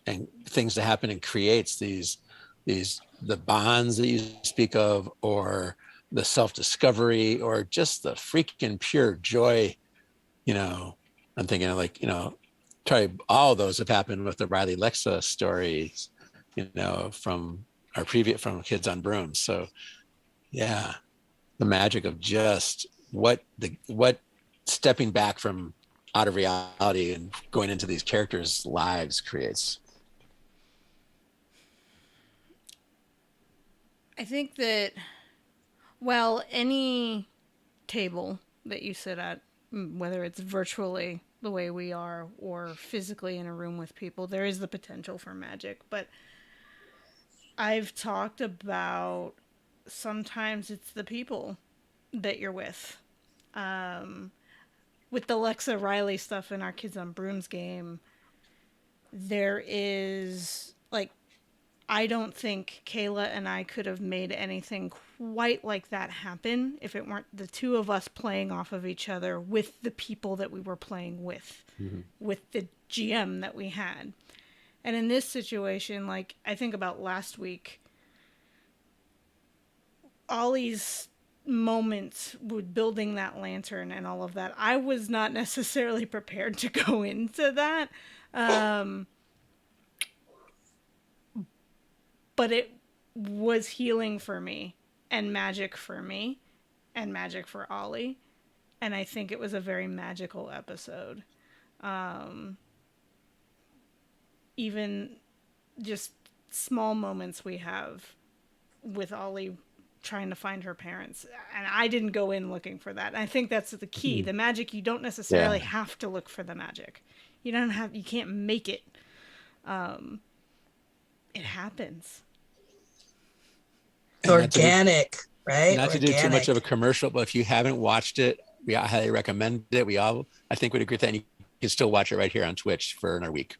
and things to happen and creates these the bonds that you speak of, or the self-discovery, or just the freaking pure joy. You know, I'm thinking of like, you know, probably all those have happened with the Riley Lexa stories, you know, from Kids on Brooms. So yeah, the magic of just what stepping back from out of reality and going into these characters' lives creates. I think that, well, any table that you sit at, whether it's virtually the way we are or physically in a room with people, there is the potential for magic. But I've talked about sometimes it's the people that you're with. With the Lexa Riley stuff in our Kids on Brooms game, there is, like, I don't think Kayla and I could have made anything quite like that happen if it weren't the two of us playing off of each other with the people that we were playing with, with the GM that we had. And in this situation, like, I think about last week, Ollie's moments with building that lantern and all of that, I was not necessarily prepared to go into that. But it was healing for me, and magic for me, and magic for Ollie. And I think it was a very magical episode. Even just small moments we have with Ollie trying to find her parents. And I didn't go in looking for that. And I think that's the key. The magic, you don't necessarily have to look for the magic. You can't make it. It happens. Organic, right? Not to do too much of a commercial, but if you haven't watched it, I highly recommend it. We all, I think, would agree with that. And you can still watch it right here on Twitch for another week.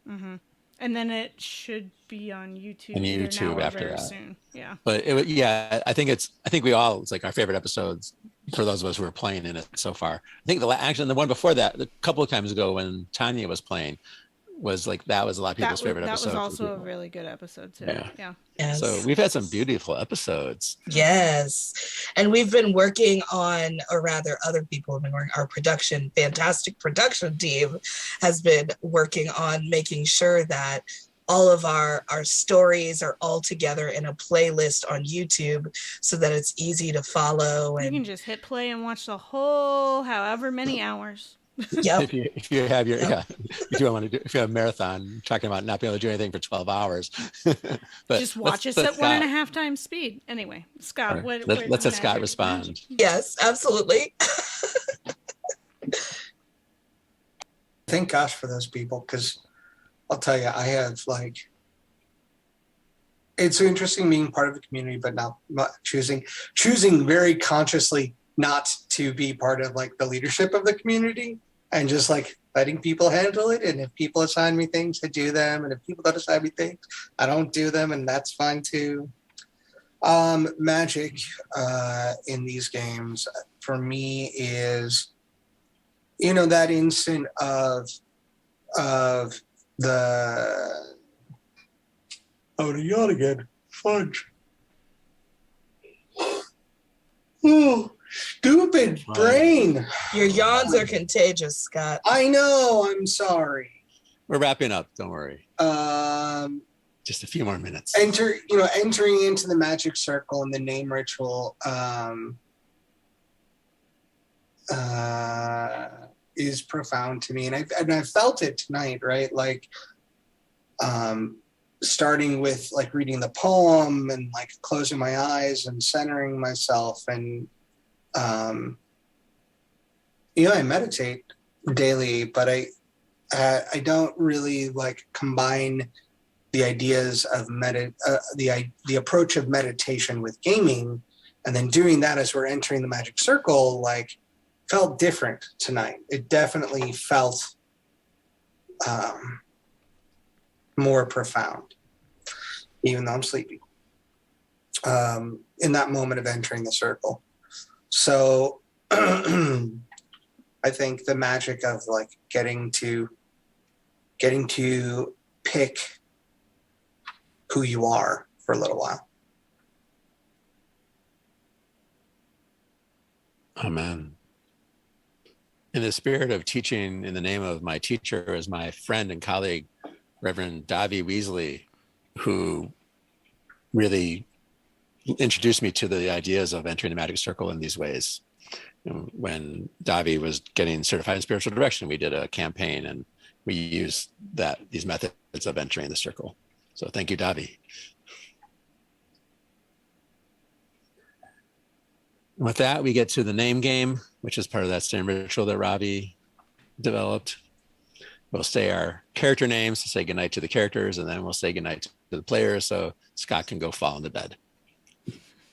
Mm-hmm. And then it should be on YouTube. On YouTube after that. Soon. Yeah. But I think we all, it's like our favorite episodes for those of us who are playing in it so far. I think the one before that, a couple of times ago when Tanya was playing, was like, that was a lot of people's favorite episode. That was also a really good episode too. Yeah. Yes. So we've had some beautiful episodes. Yes. And we've been working on, or rather other people have been working, our fantastic production team has been working on making sure that all of our stories are all together in a playlist on YouTube so that it's easy to follow. You can just hit play and watch the whole however many hours. Yep. If you have if you want to do, if you have a marathon, talking about not being able to do anything for 12 hours, but just watch us at 1.5 times speed. Anyway, Scott, let's let Scott respond. Yes, absolutely. Thank gosh for those people, because I'll tell you, I have it's so interesting being part of a community, but not choosing very consciously not to be part of the leadership of the community, and just letting people handle it. And if people assign me things, I do them. And if people don't assign me things, I don't do them. And that's fine too. Magic in these games for me is, that instant of the, oh, to yawn again, fudge. Oh, stupid brain. Your yawns are contagious, Scott. I know. I'm sorry. We're wrapping up. Don't worry. Just a few more minutes. Entering into the magic circle and the name ritual is profound to me, and I felt it tonight. Right, starting with like reading the poem and like closing my eyes and centering myself. And, I meditate daily, but I don't really like combine the ideas of the approach of meditation with gaming. And then doing that as we're entering the magic circle, like felt different tonight. It definitely felt more profound, even though I'm sleepy, in that moment of entering the circle. So I think the magic of like getting to pick who you are for a little while. Amen. In the spirit of teaching in the name of my teacher is my friend and colleague, Reverend Davi Weasley, who really introduced me to the ideas of entering the magic circle in these ways. When Davi was getting certified in spiritual direction, we did a campaign and we used these methods of entering the circle. So thank you, Davi. With that, we get to the name game, which is part of that same ritual that Ravi developed. We'll say our character names to say goodnight to the characters, and then we'll say goodnight to the players so Scott can go fall into bed.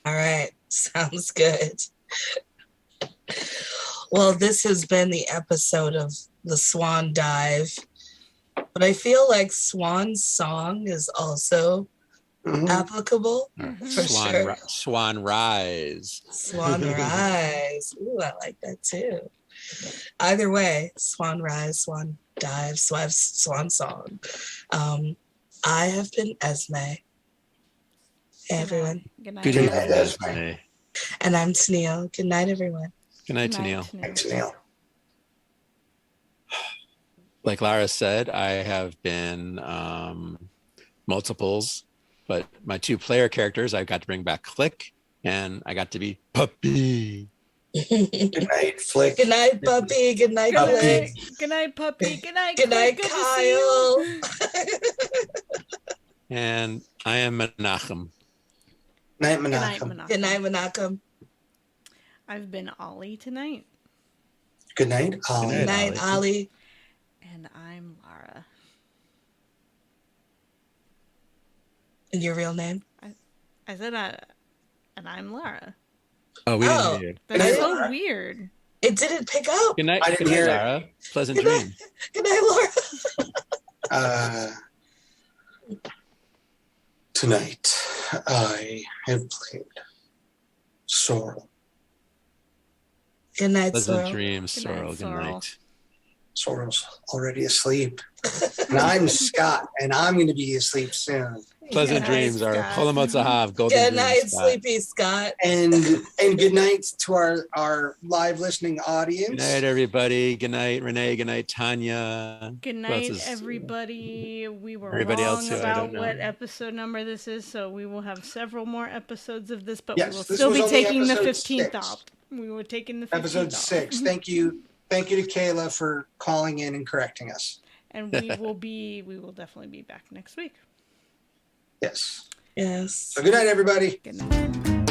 All right. Sounds good. Well, this has been the episode of the Swan Dive, but I feel like Swan's song is also applicable for sure. Swan Rise. Swan Rise. Ooh, I like that too. Either way, Swan Rise, Swan Dive, Swan Song. I have been Esme. Hey, everyone. Good night. Good night, Esme. And I'm Tennille. Good night, everyone. Good night, Good night, Tennille. Thanks, Neil. Like Lara said, I have been multiples, but my two player characters, I got to bring back Click, and I got to be Puppy. Good night, Flick. Good night, puppy. Good night, Good Click. night. Good night, puppy. Good night. Good night, Click. Good to see you. Kyle. And I am Menachem. Night, Good night, Menachem. Menachem. Good night, Menachem. I've been Ollie tonight, Good night, Ollie. Good night, Ollie. and I'm Lara. And your real name? I said, and I'm Lara. Oh, we Oh. didn't hear you. That's night, so Lara. weird. It didn't pick up. Good night, I didn't good night, hear it. Lara. Pleasant Good night. dreams. Good night, Laura. Tonight, I have played Sorrel. Good night, Pleasant Sorrel. dreams, Good night, Sorrel. Good Sorrel. night. Sorrel's already asleep. And I'm Scott, and I'm going to be asleep soon. Pleasant night, dreams are Scott. Kolomozahav, golden Good dreams. night, Scott. sleepy Scott. And good night to our live listening audience. Good night, everybody. Good night, Renee. Good night, Tanya. Good Who night, else is- everybody. We were Everybody wrong else who I about don't know. what episode number this is, so we will have several more episodes of this, but Yes, we will this still was be only taking the episode 15th 6. off. We were taking the 15th Episode off. 6. Thank you to Kayla for calling in and correcting us. And we will definitely be back next week. Yes. Yes. So good night, everybody. Good night.